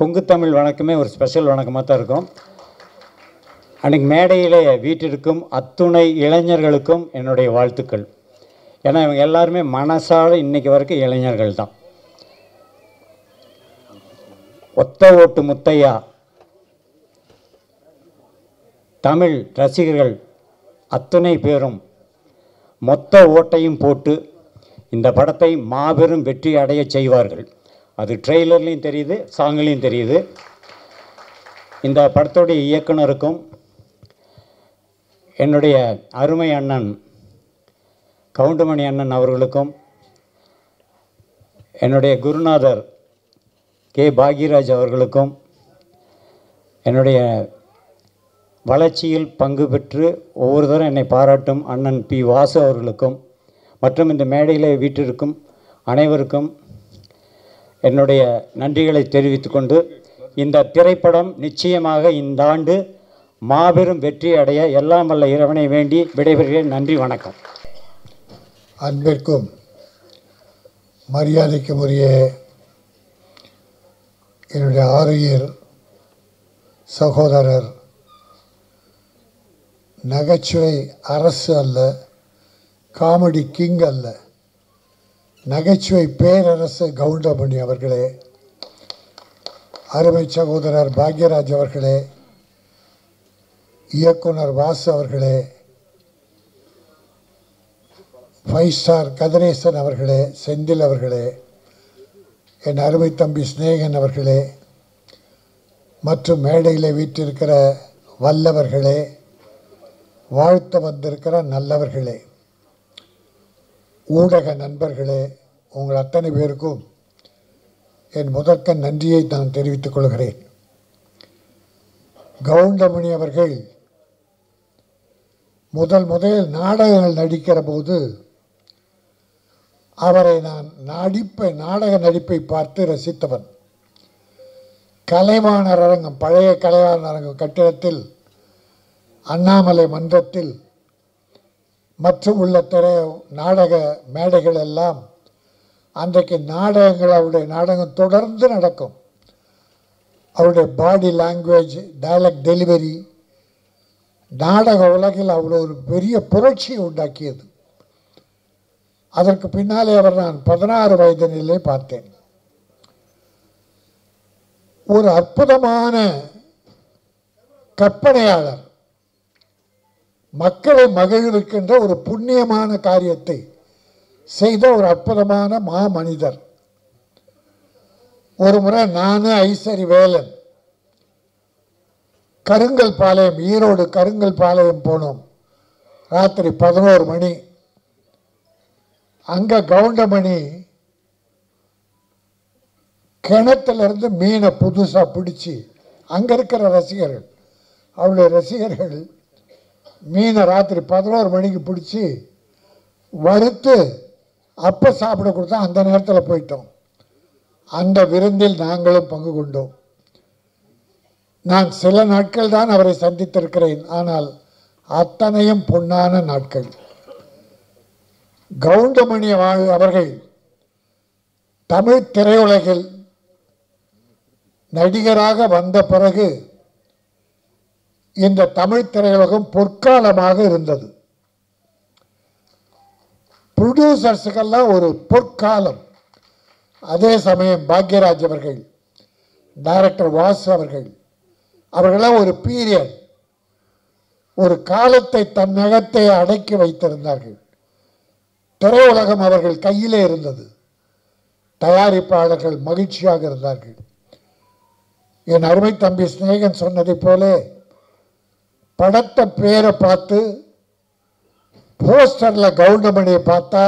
கொங்கு தமிழ் வணக்கமே ஒரு ஸ்பெஷல் வணக்கமாக தான் இருக்கும். அன்றைக்கி மேடையில் வீட்டிற்கும் அத்துணை இளைஞர்களுக்கும் என்னுடைய வாழ்த்துக்கள். ஏன்னா இவங்க எல்லாருமே மனசால இன்றைக்கி வரைக்கும் இளைஞர்கள் தான். ஒத்த ஓட்டு முத்தையா தமிழ் ரசிகர்கள் அத்துணை பேரும் மொத்த ஓட்டையும் போட்டு இந்த படத்தை மாபெரும் வெற்றி அடைய செய்வார்கள். அது ட்ரெய்லர்லேயும் தெரியுது, சாங்லேயும் தெரியுது. இந்த படத்துடைய இயக்குனருக்கும் என்னுடைய அருமை அண்ணன் கவுண்டமணி அண்ணன் அவர்களுக்கும் என்னுடைய குருநாதர் கே பாக்யராஜ் அவர்களுக்கும் என்னுடைய வளர்ச்சியில் பங்கு பெற்று ஒவ்வொரு தரம் என்னை பாராட்டும் அண்ணன் பி வாசு அவர்களுக்கும் மற்றும் இந்த மேடையில் வீட்டிற்கும் அனைவருக்கும் என்னுடைய நன்றிகளை தெரிவித்துக்கொண்டு இந்த திரைப்படம் நிச்சயமாக இந்த ஆண்டு மாபெரும் வெற்றி அடைய எல்லாம் வல்ல இறைவனை வேண்டி விடைபெறுகிறேன். நன்றி, வணக்கம். அன்பிற்கும் மரியாதைக்கும் உரிய என்னுடைய ஆருயிர் சகோதரர், நகைச்சுவை அரசு அல்ல, காமெடி கிங் அல்ல, நகைச்சுவை பேரரசு கவுண்டமணி அவர்களே, அருமை சகோதரர் பாக்யராஜ் அவர்களே, இயக்குனர் வாசு அவர்களே, 5 ஸ்டார் கதிரேசன் அவர்களே, செந்தில் அவர்களே, என் அருமை தம்பி ஸ்நேகன் அவர்களே, மற்றும் மேடையில் வீற்றிருக்கிற வல்லவர்களே, வாழ்த்து வந்திருக்கிற நல்லவர்களே, ஊடக நண்பர்களே, உங்கள் அத்தனை பேருக்கும் என் முதற்க நன்றியை நான் தெரிவித்துக் கொள்கிறேன். கவுண்டமணி அவர்கள் முதலில் நாடகங்கள் நடிக்கிற போது அவரை நான் நாடக நடிப்பை பார்த்து ரசித்தவன். கலைவாணர் அரங்கம், பழைய கலைவாணர் அரங்கம் கட்டிடத்தில், அண்ணாமலை மன்றத்தில் மற்றும் உள்ள நாடக மேடைகள் எல்லாம் அன்றைக்கு நாடகங்கள், அவருடைய நாடகம் தொடர்ந்து நடக்கும். அவருடைய பாடி லாங்குவேஜ், டயலாக் டெலிவரி நாடக உலகில் அவ்வளோ ஒரு பெரிய புரட்சியை உண்டாக்கியது. அதற்கு பின்னாலே அவர் நான் 16 வயதினிலே பார்த்தேன். ஒரு அற்புதமான கற்பனையாளர், மக்களை மகிழ்விக்கின்ற ஒரு புண்ணியமான காரியத்தை செய்த ஒரு அற்புதமான மாமனிதர். ஒரு முறை நான் ஐசரி வேலன் கருங்கல் பாளையம், ஈரோடு கருங்கல் பாளையம் போனோம். ராத்திரி 11 மணி. அங்கே கவுண்டமணி கிணத்திலிருந்து மீனை புதுசாக பிடிச்சி, அங்கே இருக்கிற ரசிகர்கள், அவருடைய ரசிகர்கள் மீனை ராத்திரி 11 மணிக்கு பிடிச்சி வறுத்து அப்போ சாப்பிட கொடுத்தா அந்த நேரத்தில் போயிட்டோம். அந்த விருந்தில் நாங்களும் பங்கு கொண்டோம். நான் சில நாட்கள் தான் அவரை சந்தித்திருக்கிறேன், ஆனால் அத்தனையும் பொன்னான நாட்கள். கவுண்டமணி அவர்கள் தமிழ் திரையுலகில் நடிகராக வந்த பிறகு இந்த தமிழ் திரையுலகம் பொற்காலமாக இருந்தது. ப்ரொடியூசர்ஸுக்கெல்லாம் ஒரு பொற்காலம். அதே சமயம் பாக்யராஜ் அவர்கள், டைரக்டர் வாசு அவர்களாம் ஒரு பீரியட், ஒரு காலத்தை தன்னகத்தை அடக்கி வைத்திருந்தார்கள். திரையுலகம் அவர்கள் கையிலே இருந்தது. தயாரிப்பாளர்கள் மகிழ்ச்சியாக இருந்தார்கள். என் அருமை தம்பி ஸ்நேகன் சொன்னதை போல படத்தை பேரை பார்த்து போஸ்டரில் கவுண்டமணியை பார்த்தா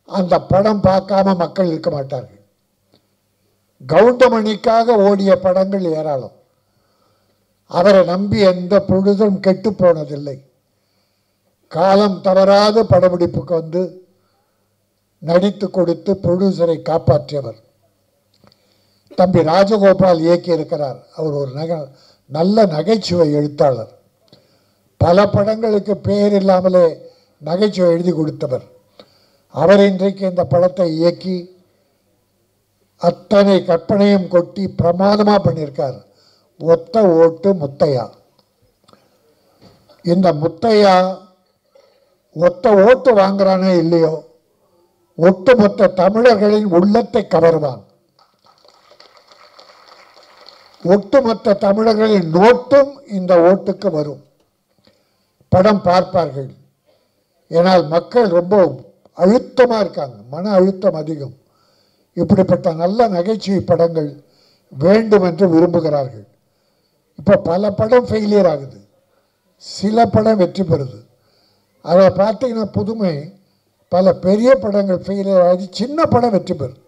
அந்த படம் பார்க்காம மக்கள் இருக்க மாட்டார்கள். கவுண்டமணிக்காக ஓடிய படங்கள் ஏராளம். அவரை நம்பி எந்த பொழுதும் கெட்டு போனதில்லை. காலம் தவறாது படப்பிடிப்புக்கு வந்து நடித்து கொடுத்து ப்ரொடியூசரை காப்பாற்றியவர். தம்பி ராஜகோபால் இயக்கி இருக்கிறார். அவர் ஒரு நல்ல நகைச்சுவை எழுத்தாளர். பல படங்களுக்கு பேர் இல்லாமலே நகைச்சுவை எழுதி கொடுத்தவர். அவர் இன்றைக்கு இந்த படத்தை இயக்கி அத்தனை கற்பனையும் கொட்டி பிரமாதமாக பண்ணியிருக்கார். ஒத்த ஓட்டு முத்தையா. இந்த முத்தையா ஒத்த ஓட்டு வாங்குறானே இல்லையோ, ஒட்டுமொத்த தமிழர்களின் உள்ளத்தை கவர்வான். ஒட்டுமொத்த தமிழர்களின் நோட்டும் இந்த ஓட்டுக்கு வரும். படம் பார்ப்பார்கள். ஏனால் மக்கள் ரொம்ப அழுத்தமாக இருக்காங்க, மன அழுத்தம் அதிகம். இப்படிப்பட்ட நல்ல நகைச்சுவை படங்கள் வேண்டும் என்று விரும்புகிறார்கள். இப்போ பல படம் ஃபெயிலியர் ஆகுது, சில படம் வெற்றி பெறுது. அதை பார்த்தீங்கன்னா புதுமை, பல பெரிய படங்கள் ஃபெயிலியர் ஆகி சின்ன படம் வெற்றி பெறுது.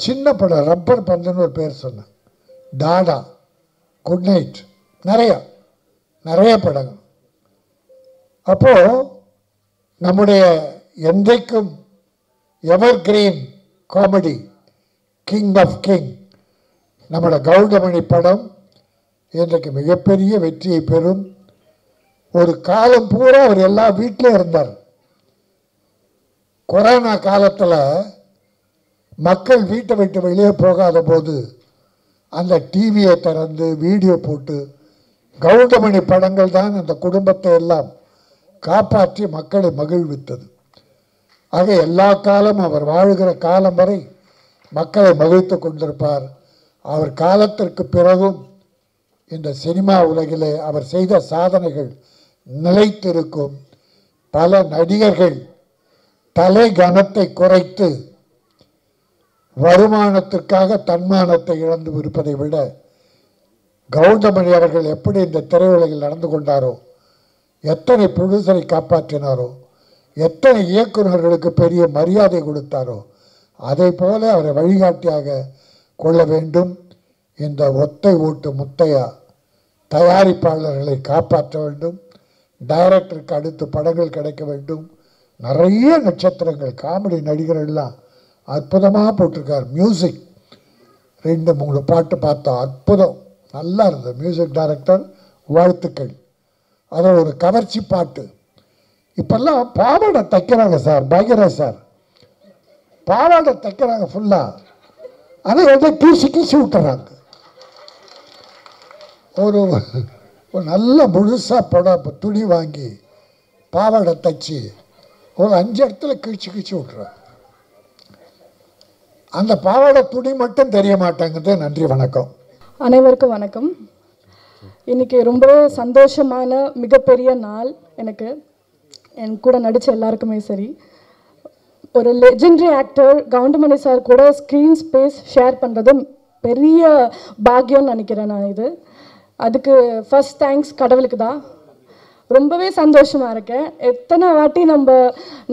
சின்ன படம் ரப்பர் பந்துன்னு ஒரு பேர் சொன்னேன், டாடா, குட் நைட், நிறைய படங்கள். அப்போது நம்முடைய என்றைக்கும் evergreen comedy king of king நம்மளோட கவுண்டமணி படம் இன்றைக்கு மிகப்பெரிய வெற்றியை பெறும். ஒரு காலம் பூரா அவர் எல்லா வீட்டிலும் இருந்தார். கொரோனா காலத்தில் மக்கள் வீட்டை விட்டு வெளியே போகாத போது அந்த டிவியை திறந்து வீடியோ போட்டு கவுண்டமணி படங்கள் தான் அந்த குடும்பத்தை எல்லாம் காப்பாற்றி மக்களை மகிழ்வித்தது. ஆக எல்லா காலமும் அவர் வாழ்கிற காலம் வரை மக்களை மகிழ்த்து கொண்டிருப்பார். அவர் காலத்திற்கு பிறகும் இந்த சினிமா உலகிலே அவர் செய்த சாதனைகள் நிலைத்திருக்கும். பல நடிகர்கள் தலை கனத்தை குறைத்து வருமானத்திற்காக தன்மானத்தை இழந்து இருப்பதை விட கவுண்டமணி அவர்கள் எப்படி இந்த திரையுலகில் நடந்து கொண்டாரோ, எத்தனை ப்ரொடியூசரை காப்பாற்றினாரோ, எத்தனை இயக்குநர்களுக்கு பெரிய மரியாதை கொடுத்தாரோ, அதை போல அவரை வழிகாட்டியாக கொள்ள வேண்டும். இந்த ஒத்தை ஓட்டு முத்தையா தயாரிப்பாளர்களை காப்பாற்ற வேண்டும். டைரக்டருக்கு அடுத்து படங்கள் கிடைக்க வேண்டும். நிறைய நட்சத்திரங்கள், காமெடி நடிகர்கள்லாம் அற்புதமாக போட்டிருக்கார். மியூசிக் 2-3 பாட்டு பார்த்தோம், அற்புதம், நல்லா இருந்தது. மியூசிக் டைரக்டர் வாழ்த்துக்கள். அதில் ஒரு கவர்ச்சி பாட்டு. இப்போல்லாம் பாவாடை தைக்கிறாங்க சார், பாக்யராஜ் சார் பாவாடை தைக்கிறாங்க ஃபுல்லாக. அதை வந்து கீசி விட்டுறாங்க. ஒரு நல்ல முழுசாக துணி வாங்கி பாவாடை தைச்சி ஒரு 5 இடத்துல கிழிச்சு விட்டுறாங்க. அந்த பாவாடை துணி மட்டும் தெரிய மாட்டாங்குது. நன்றி, வணக்கம். அனைவருக்கும் வணக்கம். இன்றைக்கி ரொம்பவே சந்தோஷமான மிகப்பெரிய நாள் எனக்கு. என் கூட நடித்த எல்லாருக்குமே சரி. ஒரு லெஜெண்டரி ஆக்டர் கவுண்டமணி சார் கூட ஸ்க்ரீன் ஸ்பேஸ் ஷேர் பண்ணுறது பெரிய பாக்கியம்னு நினைக்கிறேன் நான். அதுக்கு ஃபர்ஸ்ட் தேங்க்ஸ் கடவுளுக்கு தான். ரொம்பவே சந்தோஷமாக இருக்கேன். எத்தனை வாட்டி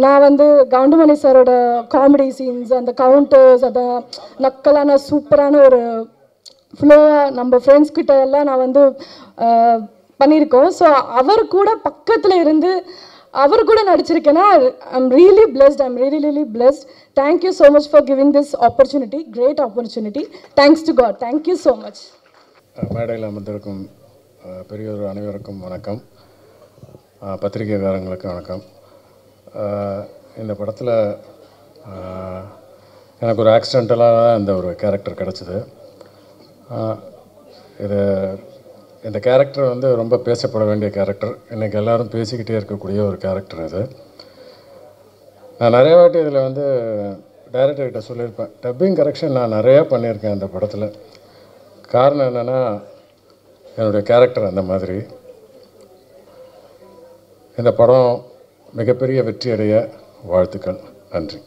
நான் வந்து கவுண்டமணி சாரோட காமெடி சீன்ஸ், அந்த கவுண்டர்ஸ், அதை நக்கலான சூப்பரான ஒரு ஃப்ளோவாக நம்ம ஃப்ரெண்ட்ஸ் கிட்ட எல்லாம் நான் வந்து பண்ணியிருக்கோம். ஸோ அவர் கூட பக்கத்தில் இருந்து அவர் கூட நடிச்சிருக்கேன்னா I'm really blessed. Thank you so much for giving this opportunity, great opportunity. Thanks to God. Thank you so much. மேடையில் அமர்ந்திருக்கும் பெரியோர் அனைவருக்கும் வணக்கம். பத்திரிகைக்காரங்களுக்கு வணக்கம். இந்த படத்தில் எனக்கு ஒரு ஆக்சிடென்டலாக இந்த ஒரு கேரக்டர் கிடச்சிது. இந்த கேரக்டர் வந்து ரொம்ப பேசப்பட வேண்டிய கேரக்டர். இன்றைக்கி எல்லோரும் பேசிக்கிட்டே இருக்கக்கூடிய ஒரு கேரக்டர் இது. நான் நிறைய வாட்டி இதில் வந்து டைரக்டர்கிட்ட சொல்லியிருப்பேன், டப்பிங் கரெக்ஷன் நான் நிறையா பண்ணியிருக்கேன் இந்த படத்தில். காரணம் என்னென்னா என்னுடைய கேரக்டர் அந்த மாதிரி. இந்த படம் மிகப்பெரிய வெற்றியடைய வாழ்த்துக்கள். நன்றி.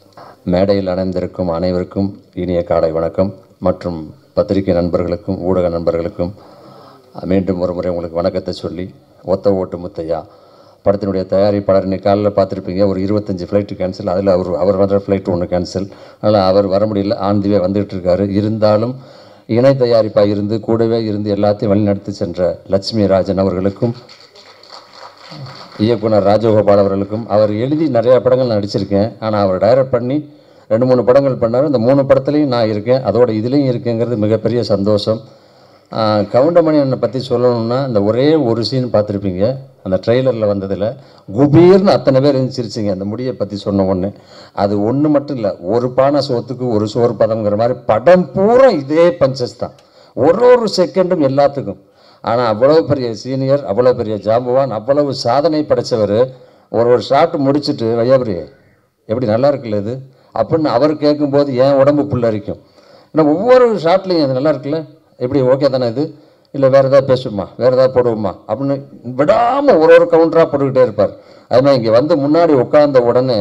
மேடையில் அணைந்திருக்கும் அனைவருக்கும் இனிய காலை வணக்கம். மற்றும் பத்திரிகை நண்பர்களுக்கும் ஊடக நண்பர்களுக்கும் மீண்டும் ஒரு முறை உங்களுக்கு வணக்கத்தை சொல்லி, ஒத்த ஓட்டு முத்தையா படத்தினுடைய தயாரிப்பாளர் இன்றைக்கி காலையில் பார்த்துருப்பீங்க, ஒரு 25 ஃப்ளைட்டு கேன்சல். அதில் அவர் வர ஃப்ளைட்டு 1 கேன்சல். அதனால் அவர் வர முடியல, ஆந்திவே வந்துகிட்டு இருக்காரு. இருந்தாலும் இணை தயாரிப்பாக இருந்து கூடவே இருந்து எல்லாத்தையும் வழிநடத்தி சென்ற லட்சுமி ராஜன் அவர்களுக்கும், இயக்குனர் ராஜகோபால் அவர்களுக்கும். அவர் எழுதி நிறையா படங்கள் நான் நடிச்சிருக்கேன். ஆனால் அவர் டைரக்ட் பண்ணி 2-3 படங்கள் பண்ணார். இந்த 3 படத்துலையும் நான் இருக்கேன், அதோட இதுலேயும் இருக்கேங்கிறது மிகப்பெரிய சந்தோஷம். கவுண்டமணி அண்ணனை பற்றி சொல்லணும்னா இந்த ஒரே ஒரு சீன் பார்த்துருப்பீங்க அந்த ட்ரெய்லரில் வந்ததில் குபீர்னு அத்தனை பேர் இருந்துச்சிருச்சிங்க அந்த முடியை பற்றி சொன்ன ஒன்று. அது ஒன்று மட்டும் இல்லை, ஒரு பானை சோத்துக்கு ஒரு சோறு பதம்ங்கிற மாதிரி படம் பூரா இதே பஞ்சஸ் தான், ஒரு செகண்டும் எல்லாத்துக்கும். ஆனால் அவ்வளோ பெரிய சீனியர், அவ்வளோ பெரிய ஜாம்பவான், அவ்வளவு சாதனை படைத்தவர் ஒரு ஷாட் முடிச்சுட்டு வையாபுரி எப்படி நல்லா இருக்குல்ல இது அப்படின்னு அவர் கேட்கும்போது என் உடம்பு புல்லரிக்கும். ஏன்னா ஒவ்வொரு ஷாட்லையும் அது நல்லா இருக்குல்ல, எப்படி ஓகே தானே இது, இல்லை வேறு ஏதாவது பேசுவோமா, வேறு ஏதாவது போடுவோமா அப்படின்னு விடாமல் ஒரு கவுண்டராக போட்டுக்கிட்டே இருப்பார். அதுமாதிரி இங்கே வந்து முன்னாடி உட்கார்ந்த உடனே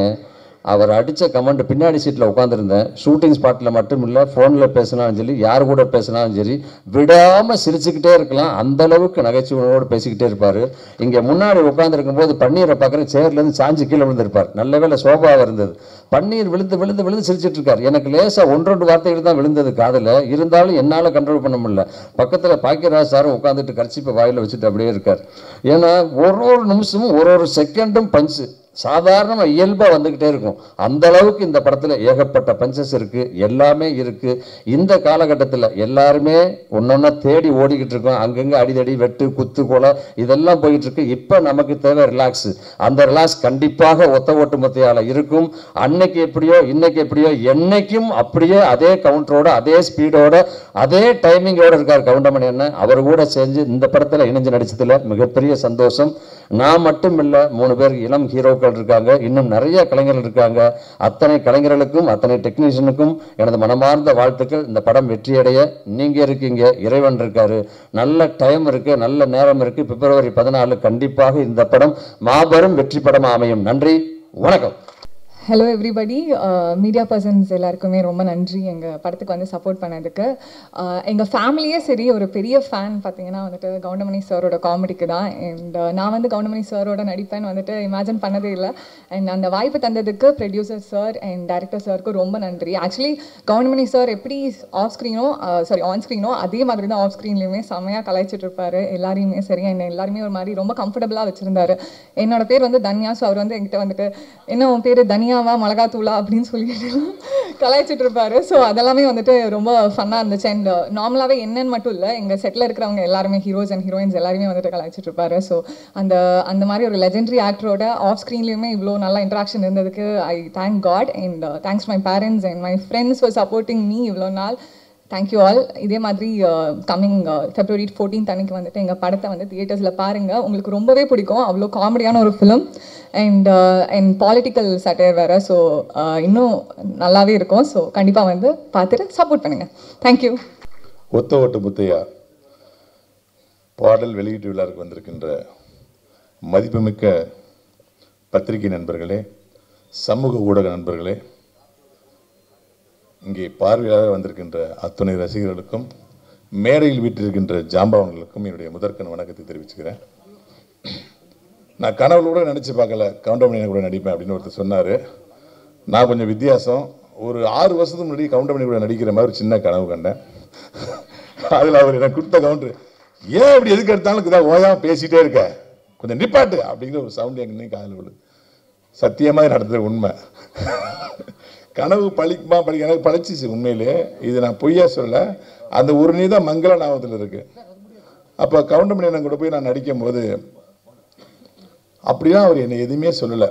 அவர் அடித்த கமெண்ட் பின்னாடி சீட்டில் உட்காந்துருந்தேன். ஷூட்டிங் ஸ்பாட்டில் மட்டும் இல்லை, ஃபோனில் பேசினாலும் சரி, யார் கூட பேசினாலும் சரி, விடாமல் சிரிச்சுக்கிட்டே இருக்கலாம். அந்தளவுக்கு நகைச்சுவையோடு பேசிக்கிட்டே இருப்பார். இங்கே முன்னாடி உட்காந்துருக்கும் போது பன்னீரை பார்க்குற சேர்லேருந்து சாஞ்சு கீழே விழுந்திருப்பார். நல்ல வேளை சோபாவாக இருந்தது. பன்னீர் விழுந்து விழுந்து விழுந்து சிரிச்சிட்டு இருக்கார். எனக்கு லேசாக 1-2 வார்த்தைகள் தான் விழுந்தது காதில், இருந்தாலும் என்னால் கண்ட்ரோல் பண்ண முடியல. பக்கத்தில் பாக்கியராஜ் சாரும் உட்காந்துட்டு கர்ச்சிப்பை வாயில் வச்சுட்டு அப்படியே இருக்கார். ஏன்னா ஒரு நிமிஷமும் ஒரு செகண்டும் பஞ்சு சாதாரணமாக இயல்பாக வந்துக்கிட்டே இருக்கும். அந்த அளவுக்கு இந்த படத்தில் ஏகப்பட்ட பஞ்சஸ் இருக்குது, எல்லாமே இருக்குது. இந்த காலகட்டத்தில் எல்லாருமே ஒன்றொன்னா தேடி ஓடிக்கிட்டு இருக்கோம். அங்கங்கே அடிதடி வெட்டு குத்து கொலை இதெல்லாம் போயிட்டுருக்கு. இப்போ நமக்கு தேவை ரிலாக்ஸு. அந்த ரிலாக்ஸ் கண்டிப்பாக ஒத்த ஓட்டு முத்தையால் இருக்கும். அன்னைக்கு எப்படியோ இன்னைக்கு எப்படியோ என்னைக்கும் அப்படியே அதே கவுண்டரோட அதே ஸ்பீடோட அதே டைமிங்கோடு இருக்கார் கவுண்டமணி அண்ணன். அவர் கூட செஞ்சு இந்த படத்தில் இணைஞ்சு நடிச்சதில் மிகப்பெரிய சந்தோஷம். நான் மட்டும் இல்லை, 3 பேர் இளம் ஹீரோக்கள் இருக்காங்க, இன்னும் நிறைய கலைஞர்கள் இருக்காங்க. அத்தனை கலைஞர்களுக்கும் அத்தனை டெக்னீஷியனுக்கும் எனது மனமார்ந்த வாழ்த்துக்கள். இந்த படம் வெற்றியடைய நீங்கள் இருக்கீங்க, இறைவன் இருக்காரு, நல்ல டைம் இருக்குது, நல்ல நேரம் இருக்குது. பிப்ரவரி 14 கண்டிப்பாக இந்த படம் மாபெரும் வெற்றி படம் அமையும். நன்றி, வணக்கம். ஹலோ எவ்ரிபடி, மீடியா பர்சன்ஸ் எல்லாருக்குமே ரொம்ப நன்றி எங்கள் படத்துக்கு வந்து சப்போர்ட் பண்ணதுக்கு. எங்கள் ஃபேமிலியே சரி ஒரு பெரிய ஃபேன் பார்த்தீங்கன்னா வந்துட்டு கவுண்டமணி சாரோட காமெடிக்கு தான். அண்ட் நான் வந்து கவுண்டமணி சாரோட நடிப்பேன்னு வந்துட்டு இமேஜின் பண்ணதே இல்லை. அண்ட் அந்த வாய்ப்பு தந்ததுக்கு ப்ரொடியூசர் சார் அண்ட் டைரக்டர் சாருக்கு ரொம்ப நன்றி. ஆக்சுவலி கவுண்டமணி சார் எப்படி ஆன் ஸ்க்ரீனோ அதே மாதிரி தான் ஆஃப் ஸ்க்ரீன்லேயுமே செம்மையாக கலாய்ச்சிட்டு இருப்பார் எல்லாரையுமே சரி. என்ன எல்லாருமே ஒரு மாதிரி ரொம்ப கம்ஃபர்டபுளாக வச்சுருந்தாரு. என்னோட பேர் வந்து தன்யா. ஸோ அவர் வந்து என்கிட்ட வந்துட்டு என்ன உன் பேர் தனியா மிளகாத்தூளா அப்படின்னு சொல்லிட்டு கலாய்ச்சிட்டு இருப்பாரு. ஸோ அதெல்லாமே வந்துட்டு ரொம்ப ஃபன்னாக இருந்துச்சு. அண்ட் நார்மலாகவே என்னன்னு மட்டும் இல்லை, எங்கள் செட்டில் இருக்கிறவங்க எல்லாருமே ஹீரோஸ் அண்ட் ஹீரோயின்ஸ் எல்லாருமே வந்துட்டு கலாய்ச்சிட்டு இருப்பாரு. ஸோ அந்த மாதிரி ஒரு லெஜெண்டரி ஆக்டரோட ஆஃப் ஸ்க்ரீன்லேயுமே இவ்வளோ நல்லா இன்ட்ராக்ஷன் இருந்ததுக்கு I thank God and thanks my parents and my friends for supporting me இவ்வளோ நாள். Thank you all. இதே மாதிரி கம்மிங் February 14th அன்னைக்கு வந்துட்டு எங்கள் படத்தை வந்து தியேட்டர்ஸில் பாருங்கள், உங்களுக்கு ரொம்பவே பிடிக்கும். அவ்வளோ காமெடியான ஒரு ஃபிலிம் அண்ட் பாலிட்டிக்கல் சட்டையர் வேறு. ஸோ இன்னும் நல்லாவே இருக்கும். ஸோ கண்டிப்பாக வந்து பார்த்துட்டு சப்போர்ட் பண்ணுங்கள். தேங்க்யூ. ஒத்த ஓட்டு முத்தையா பாடல் வெளியீட்டு விழாவுக்கு வந்திருக்கின்ற மதிப்புமிக்க பத்திரிகை நண்பர்களே, சமூக ஊடக நண்பர்களே, இங்கே பார்வையாளர் வந்திருக்கின்ற அத்துணை ரசிகர்களுக்கும் மேடையில் வீட்டிருக்கின்ற ஜாம்பவன்களுக்கும் என்னுடைய முதற்கண் வணக்கத்தை தெரிவிச்சுக்கிறேன். நான் கனவுல கூட நினச்சி பார்க்கல கவுண்டமணி கூட நடிப்பேன் அப்படின்னு ஒருத்தர் சொன்னார். நான் கொஞ்சம் வித்தியாசம். ஒரு 6 வருஷத்துக்கு முன்னாடி கவுண்டமணி கூட நடிக்கிற மாதிரி ஒரு சின்ன கனவு கண்டேன். அதில் அவர் எனக்கு கொடுத்த கவுண்டர், ஏன் இப்படி எதுக்கு எடுத்தாலும் இதான் ஓயாமல் பேசிகிட்டே இருக்க, கொஞ்சம் நிப்பாட்டு அப்படிங்கிற ஒரு சவுண்டு எங்கேயும் காதில் விழுது. சத்தியமாக நடந்தது உண்மை. கனவு பழிக்குமா எனக்கு பழிச்சிச்சு உண்மையிலே. இது நான் பொய்யா சொல்ல, அந்த ஒரு நீ தான் மங்கள ஞாபகத்தில் இருக்கு. அப்போ கவுண்டமணி அண்ணன் கூட போய் நான் நடிக்கும் போது அப்படிலாம் அவர் என்னை எதுவுமே சொல்லலை.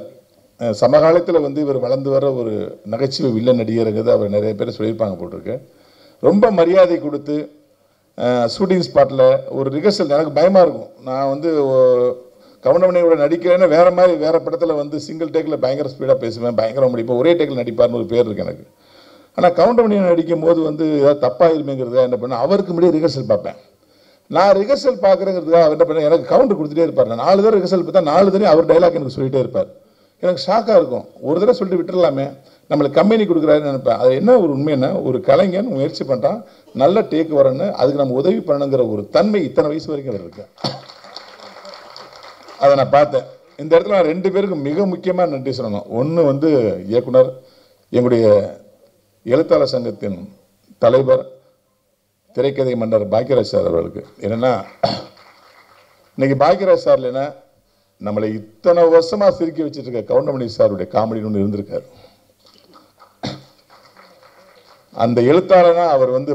சமகாலத்தில் வந்து இவர் வளர்ந்து வர ஒரு நகைச்சுவை வில்லன் நடிகருங்கிறது அவர் நிறைய பேர் சொல்லியிருப்பாங்க போட்டிருக்கு. ரொம்ப மரியாதை கொடுத்து ஷூட்டிங் ஸ்பாட்டில் ஒரு ரிஹர்சல் எனக்கு பயமாக இருக்கும். நான் வந்து கவுண்டமணியோட நடிக்கிறேன்னா வேறு படத்தில் வந்து சிங்கிள் டேக்கில் பயங்கர ஸ்பீடாக பேசுவேன், பயங்கரம் முடிப்பேன், ஒரே டேக்கில் நடிப்பார்னு ஒரு பேர் இருக்குது எனக்கு. ஆனால் கவுண்டமணியை நடிக்கும் போது வந்து ஏதாவது தப்பாக இருமேங்கிறத என்ன பண்ணேன், அவருக்கு முன்னாடி ரிஹர்சல் பார்ப்பேன். நான் ரிஹர்சல் பார்க்குறேங்கிறதுக்காக அவர் என்ன பண்ணேன், எனக்கு கவுண்டர் கொடுத்துட்டே இருப்பார். நான் 4 தடவை ரிஹர்சல் பார்த்தா 4 தடவை அவர் டைலாக் எனக்கு சொல்லிகிட்டே இருப்பார். எனக்கு ஷாக்காக இருக்கும். ஒரு தடவை சொல்லிட்டு விட்டுடலாமே, நம்மளுக்கு கம்பெனி கொடுக்குறாருன்னு நினைப்பேன். அது என்ன ஒரு உண்மைன்னா, ஒரு கலைஞன் முயற்சி பண்ணுறான், நல்ல டேக் வரணுன்னு, அதுக்கு நம்ம உதவி பண்ணணுங்கிற ஒரு தன்மை இத்தனை வயசு வரைக்கும் அவர் இருக்கு. அதை நான் பார்த்தேன். இந்த இடத்துல நான் 2 பேருக்கு மிக முக்கியமாக நன்றி சொல்லணும். ஒன்று வந்து இயக்குனர், எங்களுடைய எழுத்தாளர் சங்கத்தின் தலைவர், திரைக்கதை மன்னர் பாக்கியராஜ் சார் அவர்களுக்கு. என்னென்னா, இன்னைக்கு பாக்கியராஜ் சார் இல்லைன்னா நம்மளை இத்தனை வருஷமாக சிரிக்க வச்சுட்டு இருக்க கவுண்டமணி சாருடைய காமெடின்னு ஒன்று இருந்திருக்காரு. அந்த எழுத்தாளனா அவர் வந்து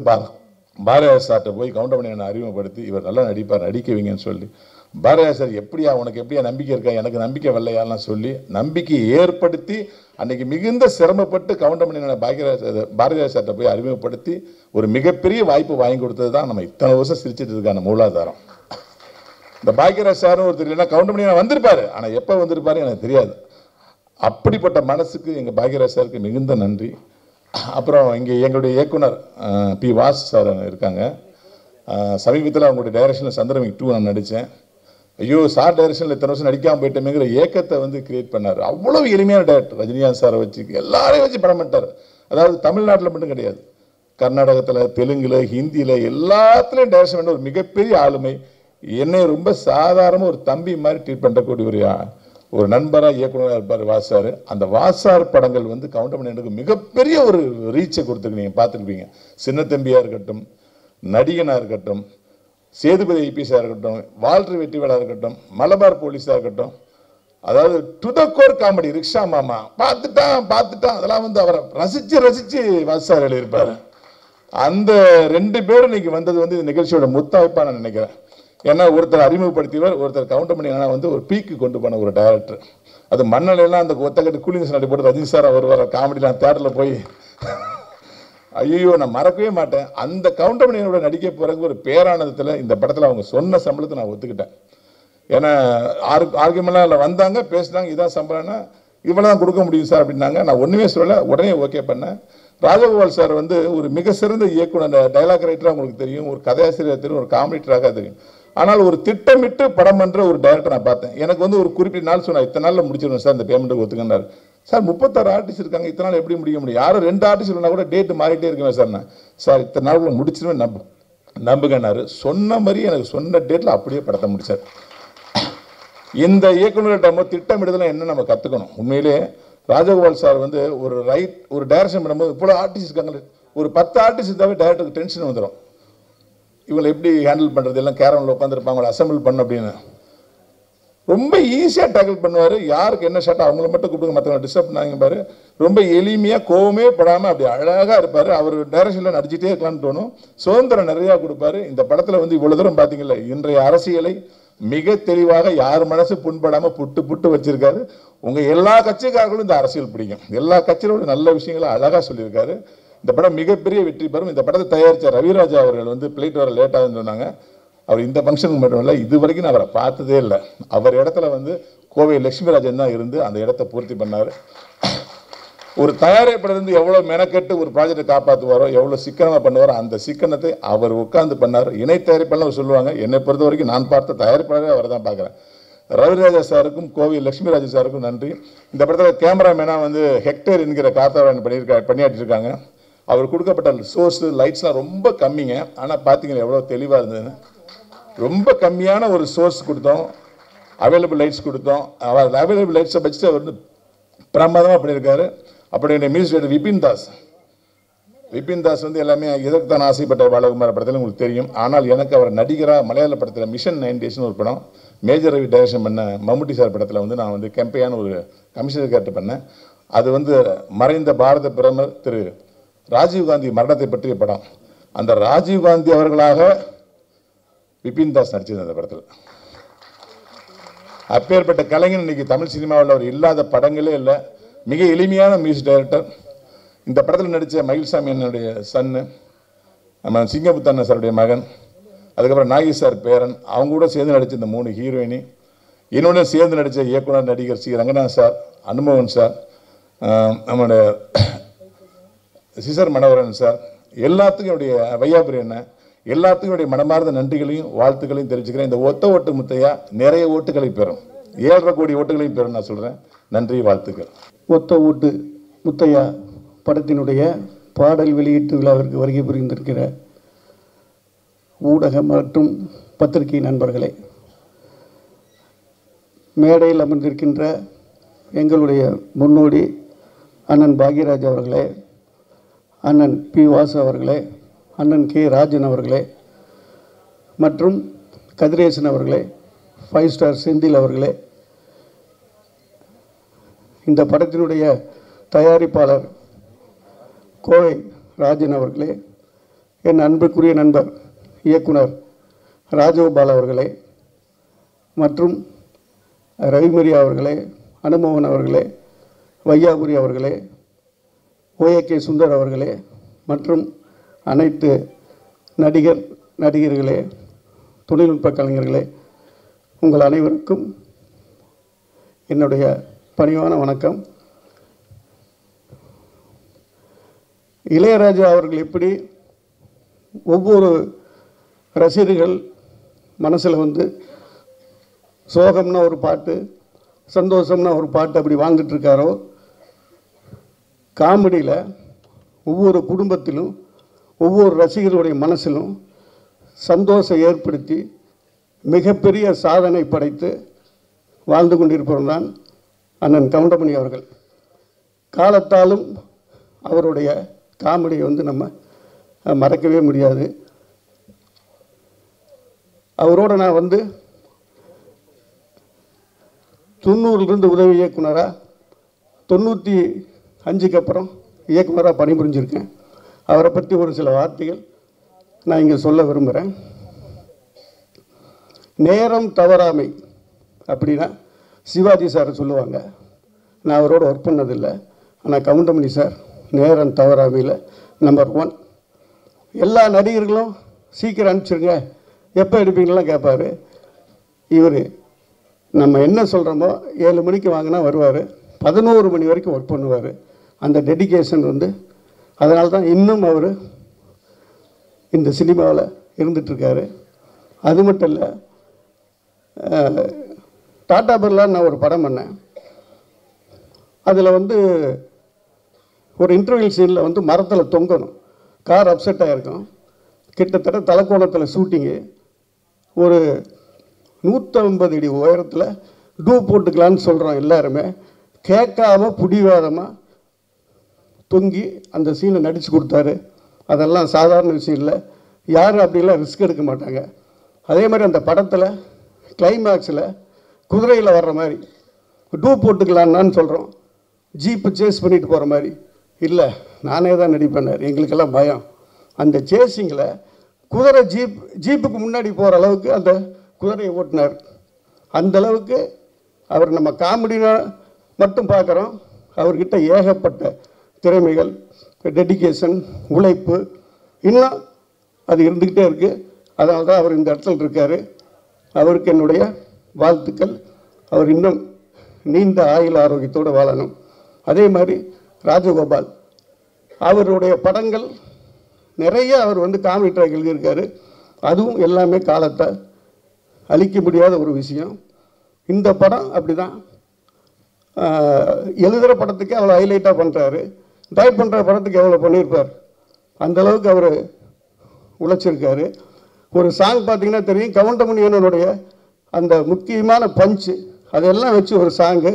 பாரதியார் சார்கிட்ட போய் கவுண்டமணி என்னை அறிமுகப்படுத்தி இவர் நல்லா நடிப்பார், நடிக்க வைங்கன்னு சொல்லி, பாரதியார் சார் எப்படியா உனக்கு எப்படியா நம்பிக்கை இருக்கா, எனக்கு நம்பிக்கை வரலையாலாம் சொல்லி நம்பிக்கையை ஏற்படுத்தி அன்னைக்கு மிகுந்த சிரமப்பட்டு கவுண்டமணி பாரதியார் சார்கிட்ட போய் அறிமுகப்படுத்தி ஒரு மிகப்பெரிய வாய்ப்பு வாங்கி கொடுத்தது தான் நம்ம இத்தனை வருஷம் சிரிச்சிட்டு இருக்கான மூலாதாரம். இந்த பாக்யராஜ் சாரும் ஒருத்தர் இல்லைன்னா கவுண்டமணி வந்திருப்பாரு, ஆனால் எப்போ வந்திருப்பாரு எனக்கு தெரியாது. அப்படிப்பட்ட மனசுக்கு எங்கள் பாக்யராஜ் சாருக்கு மிகுந்த நன்றி. அப்புறம் இங்கே எங்களுடைய இயக்குனர் பி வாஸ் சார் இருக்காங்க. சமீபத்தில் அவங்களுடைய டைரக்ஷனில் சந்திரமிக் 2 நான் நடித்தேன். ஐயோ சார் டைரக்ஷனில் இத்தனை வருஷம் நடிக்காமல் போயிட்டோமேங்கிற ஏக்கத்தை வந்து கிரியேட் பண்ணார். அவ்வளோ எளிமையான டைரக்டர். ரஜினிகாந்த் சாரை வச்சு எல்லாரையும் வச்சு படம் பண்ணிட்டார். அதாவது தமிழ்நாட்டில் மட்டும் கிடையாது, கர்நாடகத்தில், தெலுங்கில், ஹிந்தியில் எல்லாத்துலேயும் டைரக்ஷன் பண்ண ஒரு மிகப்பெரிய ஆளுமை. என்னை ரொம்ப சாதாரண ஒரு தம்பி மாதிரி ட்ரீட் பண்ணக்கூடிய ஒரு நண்பராக இயக்குனராக இருப்பார் வாசார். அந்த வாசார் படங்கள் வந்து கவுண்டமணி எனக்கு மிகப்பெரிய ஒரு ரீச்சை கொடுத்துருக்கு. நீங்கள் பார்த்துருப்பீங்க. சின்ன தம்பியாக இருக்கட்டும், நடிகனாக இருக்கட்டும், சேதுபதி ஐபிஎஸ்ஸாக இருக்கட்டும், வால்டர் வெற்றிவேலாக இருக்கட்டும், மலபார் போலீஸாக இருக்கட்டும், அதாவது to the core comedy, rickshaw மாமா பார்த்துட்டான் அதெல்லாம் வந்து அவரை ரசித்து வாசார் எழுதியிருப்பார். அந்த 2 பேரும் இன்னைக்கு வந்தது வந்து இந்த நிகழ்ச்சியோட முத்தாய்ப்பாக நான் நினைக்கிறேன். ஏன்னா ஒருத்தர் அறிமுகப்படுத்தியவர், ஒருத்தர் கவுண்டமணி வந்து ஒரு பீக்கு கொண்டு போன ஒரு டைரக்டர். அது மண்ணலையெல்லாம் அந்த ஒத்தக்கட்டு கூலிங்ஸ் நடி போட்டு ரஜினி சார் வருவார் காமெடிலாம் தேட்டரில் போய் ஐயோ நான் மறக்கவே மாட்டேன். அந்த கவுண்டமணியோட நடிக்க போகிறதுக்கு ஒரு பேரானதத்தில் இந்த படத்தில் அவங்க சொன்ன சம்பளத்தை நான் ஒத்துக்கிட்டேன். ஏன்னா ஆர்கியூமெண்ட்லாம் இல்லை, வந்தாங்க பேசினாங்க, இதான் சம்பளம்னா இவ்வளோ தான் கொடுக்க முடியும் சார் அப்படின்னாங்க. நான் ஒன்றுமே சொல்லலை, உடனே ஓகே பண்ணேன். ராஜகோபால் சார் வந்து ஒரு மிக சிறந்த இயக்குனர், டைலாக் ரைட்டராக உங்களுக்கு தெரியும், ஒரு கதையாசிரியர் தெரியும், ஒரு காமெடிட்டராக தெரியும். ஆனால் ஒரு திட்டமிட்டு படம் பண்ணுற ஒரு டைரக்டர் நான் பார்த்தேன். எனக்கு வந்து ஒரு குறிப்பிட்ட நாள் சொன்னார், இத்தனை நாளில் முடிச்சிடணும் சார் இந்த பேமெண்ட்டுக்கு ஒத்துக்கினார். சார் 36 ஆர்டிஸ்ட் இருக்காங்க, இத்தனை நாள் எப்படி முடிக்க முடியும்? யாரும் 2 ஆர்டிஸ்ட் இல்லைனா கூட டேட்டு மாறிட்டே இருக்குவேன் சார். நான் சார் இத்தனை நாள் முடிச்சிருவேன் நம்புகன்னாரு. சொன்ன மாதிரி எனக்கு சொன்ன டேட்டில் அப்படியே படத்தை முடிச்சார். இந்த இயக்குநர்கிட்ட திட்டமிடுதலை என்ன நம்ம கற்றுக்கணும். உண்மையிலே ராஜகோபால் சார் வந்து ஒரு டைரக்ஷன் பண்ணும்போது இவ்வளோ ஆர்டிஸ்ட் இருக்காங்க, ஒரு 10 ஆர்டிஸ்ட் இருந்தாவே டைரக்டருக்கு டென்ஷன் வந்துடும். இவங்களை எப்படி ஹேண்டில் பண்ணுறது, எல்லாம் கேரமில் உட்காந்துருப்பாங்க, அவங்களை அசம்பிள் பண்ண அப்படின்னு ரொம்ப ஈஸியாக டேக்கிள் பண்ணுவார். யாருக்கு என்ன ஷாட்டோ அவங்கள மட்டும் கூப்பிடுங்க, மற்றவங்க டிஸ்டர்ப் பண்ணாங்க பாரு. ரொம்ப எளிமையாக கோவமே படாமல் அப்படி அழகாக இருப்பார். அவர் டைரக்ஷனில் நடிச்சிட்டே இருக்கலாம்னு தோணும். சுதந்திரம் நிறையா கொடுப்பாரு. இந்த படத்தில் வந்து இவ்வளோ தூரம் பார்த்தீங்களா, இன்றைய அரசியலை மிக தெளிவாக யார் மனசு புண்படாமல் புட்டு வச்சிருக்காரு. உங்கள் எல்லா கட்சிக்காரர்களும் இந்த அரசியல் பிடிக்கும். எல்லா கட்சியோட நல்ல விஷயங்களை அழகாக சொல்லியிருக்காரு. இந்த படம் மிகப்பெரிய வெற்றி பெறும். இந்த படத்தை தயாரித்த ரவிராஜா அவர்கள் வந்து பிளேட் வர லேட்டாக சொன்னாங்க. அவர் இந்த ஃபங்க்ஷனுக்கு மட்டும் இல்லை, இது வரைக்கும் நான் அவரை பார்த்ததே இல்லை. அவர் இடத்துல வந்து கோவை லட்சுமிராஜன் தான் இருந்து அந்த இடத்த பூர்த்தி பண்ணார். ஒரு தயாரிப்பிலிருந்து எவ்வளோ மெனக்கெட்டு ஒரு ப்ராஜெக்டை காப்பாற்றுவாரோ, எவ்வளோ சிக்கனமாக பண்ணுவாரோ, அந்த சிக்கனத்தை அவர் உட்கார்ந்து பண்ணார். இணை தயாரிப்பாளர் சொல்லுவாங்க, என்னை பொறுத்த வரைக்கும் நான் பார்த்த தயாரிப்பாளரே அவரை தான் பார்க்குறேன். ரவிராஜா சாருக்கும் கோவை லட்சுமிராஜன் சாருக்கும் நன்றி. இந்த படத்தில் கேமராமேனாக வந்து ஹெக்டர் என்கிற காத்தாவன் பணியாற்றிருக்காங்க. அவர் கொடுக்கப்பட்ட சோர்ஸு லைட்ஸ்லாம் ரொம்ப கம்மிங்க, ஆனால் பார்த்தீங்கன்னா எவ்வளோ தெளிவாக இருந்ததுன்னு. ரொம்ப கம்மியான ஒரு சோர்ஸ் கொடுத்தோம், அவைலபிள் லைட்ஸ் கொடுத்தோம். அவர் அவைலபிள் லைட்ஸை வச்சுட்டு அவர் வந்து பிரமாதமாக பண்ணியிருக்காரு. அப்படி என்னுடைய மியூசிக் டைரக்டர் விபின் தாஸ் வந்து எல்லாமே எதற்கு தான் ஆசைப்பட்ட பாலகுமார் படத்தில் உங்களுக்கு தெரியும். ஆனால் எனக்கு அவர் நடிகராக மலையாள படத்தில் மிஷன் 9 டேஸ்னு ஒரு படம் மேஜர் ரவி டைரக்ஷன் பண்ண மம்முட்டி சார் படத்தில் வந்து நான் வந்து கெம்பையான ஒரு கமிஷனர் கேரக்டர் பண்ணேன். அது வந்து மறைந்த பாரத பிரதமர் திரு ராஜீவ்காந்தி மரணத்தை பற்றிய படம். அந்த ராஜீவ்காந்தி அவர்களாக விபின் தாஸ் நடிச்சது அந்த படத்தில். அப்பேற்பட்ட கலைஞன் இன்னைக்கு தமிழ் சினிமாவில் அவர் இல்லாத படங்களே இல்லை. மிக எளிமையான மியூசிக் டைரக்டர். இந்த படத்தில் நடித்த மயில்சாமி என்னுடைய சன்னு, நம்ம சிங்கமுத்தண்ணன் சாருடைய மகன், அதுக்கப்புறம் நாகி சார் பேரன், அவங்க கூட சேர்ந்து நடித்த இந்த 3 ஹீரோயினி, என்னோட சேர்ந்து நடித்த இயக்குனர் நடிகர் சி ரங்கநாத் சார், அனுமோகன் சார், நம்மளுடைய சிசர் மனோகரன் சார், எல்லாத்துக்கும் என்னுடைய வையாபுரி அண்ணன், எல்லாத்துக்கும் என்னுடைய மனமார்ந்த நன்றிகளையும் வாழ்த்துக்களையும் தெரிவிச்சுக்கிறேன். இந்த ஒத்த ஓட்டு முத்தையா நிறைய ஓட்டுகளை பெறும், 7.5 கோடி ஓட்டுகளையும் பெறும் நான் சொல்கிறேன். நன்றி, வாழ்த்துக்கள். ஒத்த ஓட்டு முத்தையா படத்தினுடைய பாடல் வெளியீட்டு விழாவிற்கு வருகை புரிந்திருக்கிற ஊடக மற்றும் பத்திரிகை நண்பர்களே, மேடையில் அமர்ந்திருக்கின்ற எங்களுடைய முன்னோடி அண்ணன் பாக்யராஜ் அவர்களே, அண்ணன் பி வாசு அவர்களே, அண்ணன் கே ராஜன் அவர்களே மற்றும் கதிரேசன் அவர்களே, 5 ஸ்டார் செந்தில் அவர்களே, இந்த படத்தினுடைய தயாரிப்பாளர் கோவை ராஜன் அவர்களே, என் அன்புக்குரிய நண்பர் இயக்குனர் ராஜகோபால் அவர்களே மற்றும் ரவிமரி அவர்களே, அனுமோகன் அவர்களே, வையாபுரி அவர்களே, ஓஏகே சுந்தர் அவர்களே மற்றும் அனைத்து நடிகர்களே, தொழில்நுட்ப கலைஞர்களே, உங்கள் அனைவருக்கும் என்னுடைய பணிவான வணக்கம். இளையராஜா அவர்கள் எப்படி ஒவ்வொரு ரசிகர்கள் மனசில் வந்து சோகம்னா ஒரு பாட்டு, சந்தோஷம்னா ஒரு பாட்டு அப்படி வாழ்ந்துட்டுருக்காரோ, காமெடியில் ஒவ்வொரு குடும்பத்திலும் ஒவ்வொரு ரசிகர்களுடைய மனசிலும் சந்தோஷம் ஏற்படுத்தி மிகப்பெரிய சாதனை படைத்து வாழ்ந்து கொண்டிருப்பவர் தான் அண்ணன் கவுண்டமணி அவர்கள். காலத்தாலும் அவருடைய காமெடியை வந்து நம்ம மறக்கவே முடியாது. அவரோட நான் வந்து 90லிருந்து உதவி இயக்குனராக 95க்கு அப்புறம் இயக்குனராக பணிபுரிஞ்சிருக்கேன். அவரை பற்றி ஒரு சில வார்த்தைகள் நான் இங்கே சொல்ல விரும்புகிறேன். நேரம் தவறாமை அப்படின்னா சிவாஜி சார் சொல்லுவாங்க. நான் அவரோட ஒர்க் பண்ணதில்லை, ஆனால் கவுண்டமணி சார் நேரம் தவறாமையில் நம்பர் 1. எல்லா நடிகர்களும் சீக்கிரம் அனுப்பிச்சிருங்க, எப்போ எடுப்பீங்கலாம் கேட்பார். இவர் நம்ம என்ன சொல்கிறோமோ 7 மணிக்கு வாங்கினா வருவார், 11 மணி வரைக்கும் ஒர்க் பண்ணுவார். அந்த டெடிகேஷன் வந்து அதனால தான் இன்னும் அவர் இந்த சினிமாவில் இருந்துகிட்ருக்காரு. அது மட்டும் இல்லை, டாடா பிர்லான்னு நான் ஒரு படம் பண்ணேன். அதில் வந்து ஒரு இன்டர்வியூ சீனில் வந்து மரத்தில் தொங்கணும், கார் அப்செட் ஆகிருக்கும். கிட்டத்தட்ட தலைக்கோணத்தில் ஷூட்டிங்கு, ஒரு 150 அடி உயரத்தில் டூ போட்டுக்கலான்னு சொல்கிறோம் எல்லாருமே. கேட்காம பிடிவாதமாக தொங்கி அந்த சீனை நடித்து கொடுத்தாரு. அதெல்லாம் சாதாரண விஷயம் இல்லை, யாரும் அப்படிலாம் ரிஸ்க் எடுக்க மாட்டாங்க. அதே மாதிரி அந்த படத்தில் கிளைமேக்ஸில் குதிரையில் வர்ற மாதிரி டூ போட்டுக்கலான்னு சொல்கிறோம், ஜீப்பு சேஸ் பண்ணிட்டு போகிற மாதிரி இல்லை, நானே தான் நடிப்பேனார். எங்களுக்கெல்லாம் பயம். அந்த சேஸிங்கில் குதிரை ஜீப்புக்கு முன்னாடி போகிற அளவுக்கு அந்த குதிரையை ஓட்டினார். அந்தளவுக்கு அவர் நம்ம காமெடினா மட்டும் பார்க்குறோம், அவர்கிட்ட ஏகப்பட்ட திறமைகள், டெடிகேஷன், உழைப்பு இன்னும் அது இருந்துக்கிட்டே இருக்குது. அதனால தான் அவர் இந்த இடத்துல இருக்கார். அவருக்கு என்னுடைய வாழ்த்துக்கள். அவர் இன்னும் நீண்ட ஆயுள் ஆரோக்கியத்தோடு வாழணும். அதே மாதிரி ராஜகோபால் அவருடைய படங்கள் நிறைய அவர் வந்து காமெடி ட்ராக் எழுதியிருக்காரு. அதுவும் எல்லாமே காலத்தை அழிக்க முடியாத ஒரு விஷயம். இந்த படம் அப்படி தான், எழுதுகிற படத்துக்கு அவ்வளோ ஹைலைட்டாக பண்ணுறாரு, டைப் பண்ணுற படத்துக்கு எவ்வளோ பண்ணியிருப்பார். அந்தளவுக்கு அவர் உழைச்சிருக்காரு. ஒரு சாங் பார்த்தீங்கன்னா தெரியும், கவுண்டமணியனுடைய அந்த முக்கியமான பஞ்சு அதெல்லாம் வச்சு ஒரு சாங்கு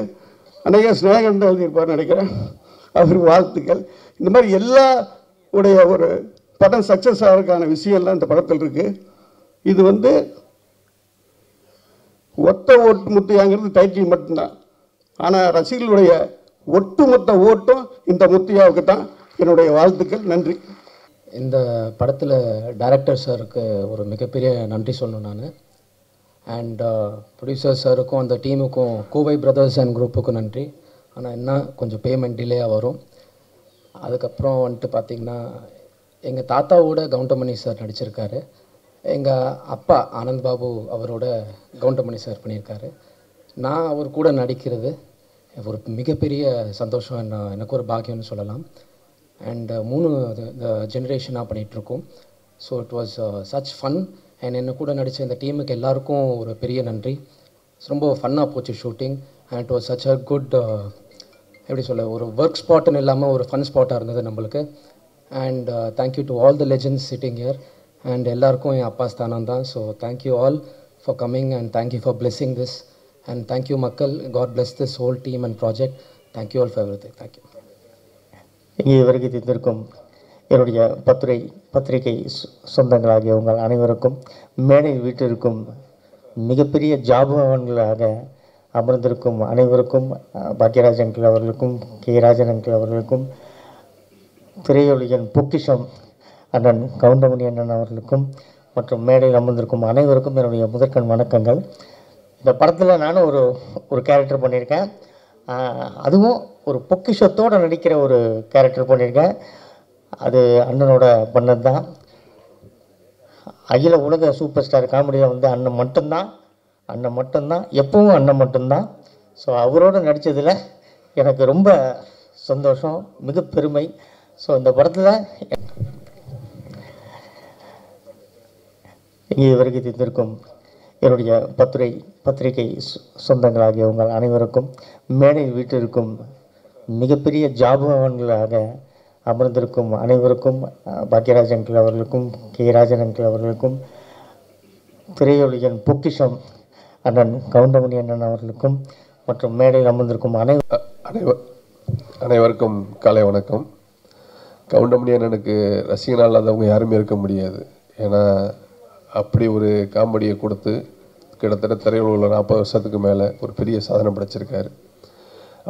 அன்றைக்கே ஸ்நேகன் தான் எழுதியிருப்பார்னு நினைக்கிறேன். அவர் வாழ்த்துக்கள். இந்த மாதிரி எல்லா உடைய ஒரு படம் சக்ஸஸ் ஆகிறதுக்கான விஷயம்லாம் இந்த படத்தில் இருக்குது. இது வந்து ஒத்த ஓட்டு முத்தையாங்கிறது டைட்டில் மட்டும்தான், ஆனால் ரசிகர்களுடைய ஒட்டுமொத்த ஓட்டும் இந்த முத்தையாவுக்கு தான். என்னுடைய வாழ்த்துக்கள். நன்றி. இந்த படத்தில் டைரக்டர் சாருக்கு ஒரு மிகப்பெரிய நன்றி சொல்லணும் நான். அண்ட் ப்ரொடியூசர் சாருக்கும் அந்த டீமுக்கும், கோவை பிரதர்ஸ் அண்ட் குரூப்புக்கும் நன்றி. ஆனால் என்ன கொஞ்சம் பேமெண்ட் டிலேயாக வரும். அதுக்கப்புறம் வந்துட்டு பார்த்திங்கன்னா எங்கள் தாத்தாவோட கவுண்டமணி சார் நடிச்சிருக்காரு. எங்கள் அப்பா ஆனந்த் பாபு அவரோட கவுண்டமணி சார் பண்ணியிருக்காரு. நான் அவர் கூட நடிக்கிறது ஒரு மிகப்பெரிய சந்தோஷம், எனக்கு ஒரு பாக்கியம்னு சொல்லலாம். அண்ட் 3 ஜென்ரேஷனாக பண்ணிகிட்ருக்கோம். So it was such fun. And என்ன கூட நடித்த இந்த டீமுக்கு எல்லாருக்கும் ஒரு பெரிய நன்றி. ரொம்ப ஃபன்னாக போச்சு shooting. And it was such a good, எப்படி சொல்ல, ஒரு ஒர்க் ஸ்பாட்டுன்னு இல்லாமல் ஒரு ஃபன் ஸ்பாட்டாக இருந்தது நம்மளுக்கு. And thank you to all the legends sitting here. And எல்லாருக்கும் என் அப்பா ஸ்தானம் தான். So thank you all for coming and thank you for blessing this. And thank you மக்கள். God bless this whole team and project. Thank you all for everything. Thank you. இங்கே வருகை தந்திருக்கும் என்னுடைய பத்திரிகை சொந்தங்களாகிய உங்கள் அனைவருக்கும், மேடையில் வீட்டிற்கும் மிகப்பெரிய ஜாபவான்களாக அமர்ந்திருக்கும் அனைவருக்கும், பாக்யராஜ் அங்கிள் அவர்களுக்கும், கே ராஜன் அங்கிள் அவர்களுக்கும், திரையுலகின் பொக்கிஷம் அண்ணன் கவுண்டமணி அண்ணன் அவர்களுக்கும் மற்றும் மேடையில் அமர்ந்திருக்கும் அனைவருக்கும் என்னுடைய முதற்கண் வணக்கங்கள். இந்த படத்தில் நானும் ஒரு கேரக்டர் பண்ணியிருக்கேன். அதுவும் ஒரு பொக்கிஷத்தோடு நடிக்கிற ஒரு கேரக்டர் பண்ணியிருக்கேன். அது அண்ணனோட பண்ணது தான். அகில உலக சூப்பர் ஸ்டார் காமெடியில் வந்து அண்ணன் மட்டும்தான் எப்பவும் அண்ணன் மட்டும்தான். ஸோ அவரோடு நடித்ததில் எனக்கு ரொம்ப சந்தோஷம், மிக பெருமை. ஸோ இந்த படத்தில் இங்கே வருகை தந்திருக்கும் என்னுடைய பத்திரிகை சொந்தங்களாகிய உங்கள் அனைவருக்கும், மேடையில் வீட்டிற்கும் மிகப்பெரிய ஜாபவான்களாக அமர்ந்திருக்கும் அனைவருக்கும், பாக்யராஜ் அங்கிள் அவர்களுக்கும், கே ராஜன் அங்கிள் அவர்களுக்கும், திரையுலகின் பொக்கிஷம் அண்ணன் கவுண்டமணி அண்ணன் அவர்களுக்கும் மற்றும் மேடையில் அமர்ந்திருக்கும் அனைவருக்கும் காலை வணக்கம். கவுண்டமணி அண்ணனுக்கு ரசிகனாக இல்லாதவங்க யாருமே இருக்க முடியாது. ஏன்னா அப்படி ஒரு காமெடியை கொடுத்து கிட்டத்தட்ட திரையுலகில் 40 வருஷத்துக்கு மேலே ஒரு பெரிய சாதனை படைச்சிருக்காரு.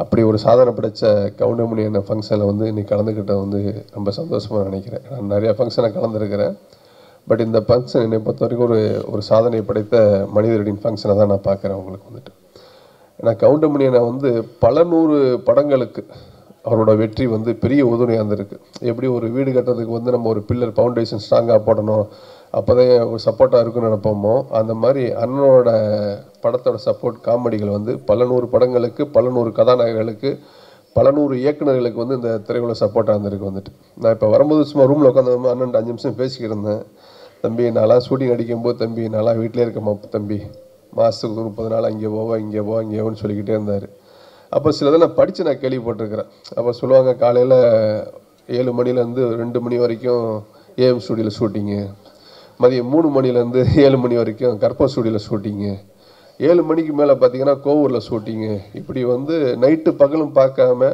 அப்படி ஒரு சாதனை படைத்த கவுண்டமணி அண்ணன் ஃபங்க்ஷனில் வந்து இன்றைக்கி கலந்துக்கிட்ட வந்து ரொம்ப சந்தோஷமாக நினைக்கிறேன். நான் நிறையா ஃபங்க்ஷனை கலந்துருக்கிறேன். பட் இந்த ஃபங்க்ஷன் என்னை பொறுத்த வரைக்கும் ஒரு சாதனை படைத்த மனிதரின் ஃபங்க்ஷனை தான் நான் பார்க்குறேன். உங்களுக்கு வந்துட்டு ஏன்னா கவுண்டமணி அண்ணன் வந்து பல 100 படங்களுக்கு அவரோட வெற்றி வந்து பெரிய உதவியாக இருந்திருக்கு. எப்படி ஒரு வீடு கட்டுறதுக்கு வந்து நம்ம ஒரு பில்லர் ஃபவுண்டேஷன் ஸ்ட்ராங்காக போடணும், அப்போ தான் ஒரு சப்போர்ட்டாக இருக்குன்னு நினைப்போமோ, அந்த மாதிரி அண்ணனோட படத்தோட சப்போர்ட் காமெடிகள் வந்து பல 100 படங்களுக்கு, பல 100 கதாநாயகர்களுக்கு, பல 100 இயக்குநர்களுக்கு வந்து இந்த திரையுலக சப்போர்ட்டாக இருந்திருக்கு. வந்துட்டு நான் இப்போ வரும்போது சும்மா ரூமில் உட்காந்து அண்ணன் 5 நிமிஷம் பேசிக்கிட்டு இருந்தேன். தம்பி நான்லாம் ஷூட்டிங் அடிக்கும்போது தம்பி நான்லாம் வீட்டிலே இருக்கேம்மா தம்பி, மாதத்துக்கு 30 நாள் அங்கே போவோன்னு சொல்லிக்கிட்டே இருந்தார். அப்போ சிலதை நான் படித்து நான் கேள்விப்பட்டிருக்கிறேன். அப்போ சொல்லுவாங்க காலையில் 7 மணிலேருந்து 2 மணி வரைக்கும் ஏஎம் ஸ்டூடியோவில் ஷூட்டிங்கு, மதியம் 3 மணிலேருந்து 7 மணி வரைக்கும் கற்பா ஸ்டூடியோவில் ஷூட்டிங்கு, 7 மணிக்கு மேலே பார்த்தீங்கன்னா கோவூரில் ஷூட்டிங்கு. இப்படி வந்து நைட்டு பகலும் பார்க்காம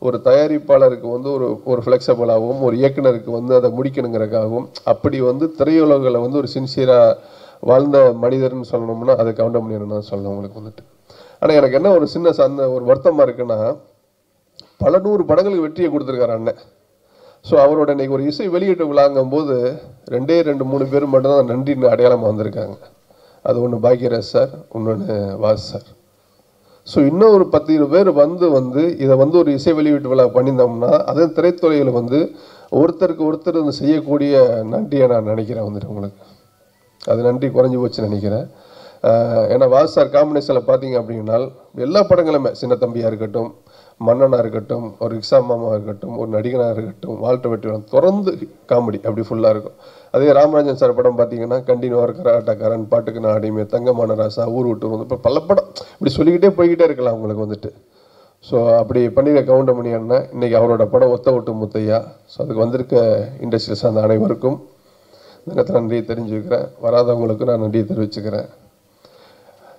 ஒரு தயாரிப்பாளருக்கு வந்து ஒரு ஃப்ளெக்சிபிளாகவும், ஒரு இயக்குனருக்கு வந்து அதை முடிக்கணுங்கிறக்காகவும், அப்படி வந்து திரையுலகில் வந்து ஒரு சின்சியராக வாழ்ந்த மனிதர்னு சொல்லணும்னா அதை கவுண்டமணி அண்ணன் தான் சொல்லணும் உங்களுக்கு வந்துட்டு. ஆனால் எனக்கு என்ன ஒரு சின்ன ஒரு வருத்தமாக இருக்குன்னா, பல 100 படங்களுக்கு வெற்றியை கொடுத்துருக்காரு அண்ணன். ஸோ அவரோட இன்றைக்கி ஒரு இசை வெளியீட்டு விழாங்கும் போது 2-3 பேர் மட்டும்தான் நன்றின்னு அடையாளமாக வந்திருக்காங்க. அது ஒன்று பாக்யராஜ் சார், இன்னொன்று வாஸ் சார். ஸோ இன்னும் ஒரு 10 பேர் வந்து இதை வந்து ஒரு இசை வெளியீட்டு விழா பண்ணியிருந்தோம்னா அதே திரைத்துறையில் வந்து ஒருத்தருக்கு ஒருத்தர் வந்து செய்யக்கூடிய நன்றியை நான் நினைக்கிறேன் வந்துட்டு உங்களுக்கு. அது நன்றி குறைஞ்சி போச்சுன்னு நினைக்கிறேன். ஏன்னா வாஸ் சார் காம்பினேஷனில் பார்த்தீங்க அப்படின்னா எல்லா படங்களுமே, சின்ன தம்பியாக இருக்கட்டும், மன்னனாக இருக்கட்டும், ஒரு ரிக்ஷா மாமாவாக இருக்கட்டும், ஒரு நடிகனாக இருக்கட்டும், வாழ்ட்டு வெட்டிவன், தொடர்ந்து காமெடி அப்படி ஃபுல்லாக இருக்கும். அதே ராமராஜன் சார் படம் பார்த்தீங்கன்னா கண்டினியூவாக இருக்கிற ஆட்டக்காரன், பாட்டுக்கு நான் அடிமை, தங்கமான ராசா, ஊர் விட்டு வந்து இப்போ பல படம் இப்படி சொல்லிக்கிட்டே போய்கிட்டே இருக்கலாம் உங்களுக்கு வந்துட்டு. ஸோ அப்படி பண்ணிடுற கவுண்டமணி அண்ணன் இன்றைக்கி அவரோட படம் ஒத்த ஓட்டு முத்தையா. ஸோ அதுக்கு வந்திருக்க இண்டஸ்ட்ரியில் சார்ந்த அனைவருக்கும் இந்த நேரத்தில் நன்றியை தெரிஞ்சுக்கிறேன். வராதவங்களுக்கும் நான் நன்றியை தெரிவிச்சுக்கிறேன்.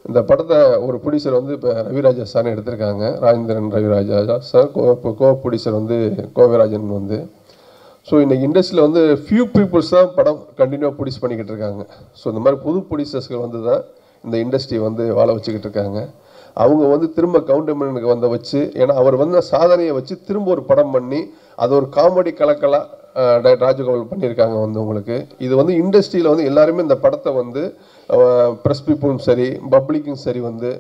இந்த படத்தை ஒரு ப்ரொடியூசர் வந்து இப்போ ரவிராஜா சார்னு எடுத்திருக்காங்க, ராஜேந்திரன் ரவிராஜா சார். கோ ப்ரொடியூசர் வந்து கோவிராஜன் வந்து. ஸோ இன்றைக்கி இண்டஸ்ட்ரியில் வந்து ஃபியூ பீப்புள்ஸ் தான் படம் கண்டினியூவாக ப்ரொடியூஸ் பண்ணிக்கிட்டு இருக்காங்க. ஸோ இந்த மாதிரி புது ப்ரொடியூசர்ஸ்கள் வந்து தான் இந்த இண்டஸ்ட்ரி வந்து வாழ வச்சுக்கிட்டு இருக்காங்க. அவங்க வந்து திரும்ப கவுண்டமணிக்கு வந்த வச்சு, ஏன்னா அவர் வந்து சாதனையை வச்சு திரும்ப ஒரு படம் பண்ணி அது ஒரு காமெடி கலக்கலாக ராஜகோபால் பண்ணியிருக்காங்க வந்து உங்களுக்கு. இது வந்து இண்டஸ்ட்ரியில் வந்து எல்லாருமே இந்த படத்தை வந்து ப்ரெஸ் பீப்புளும் சரி, பப்ளிக்கும் சரி வந்து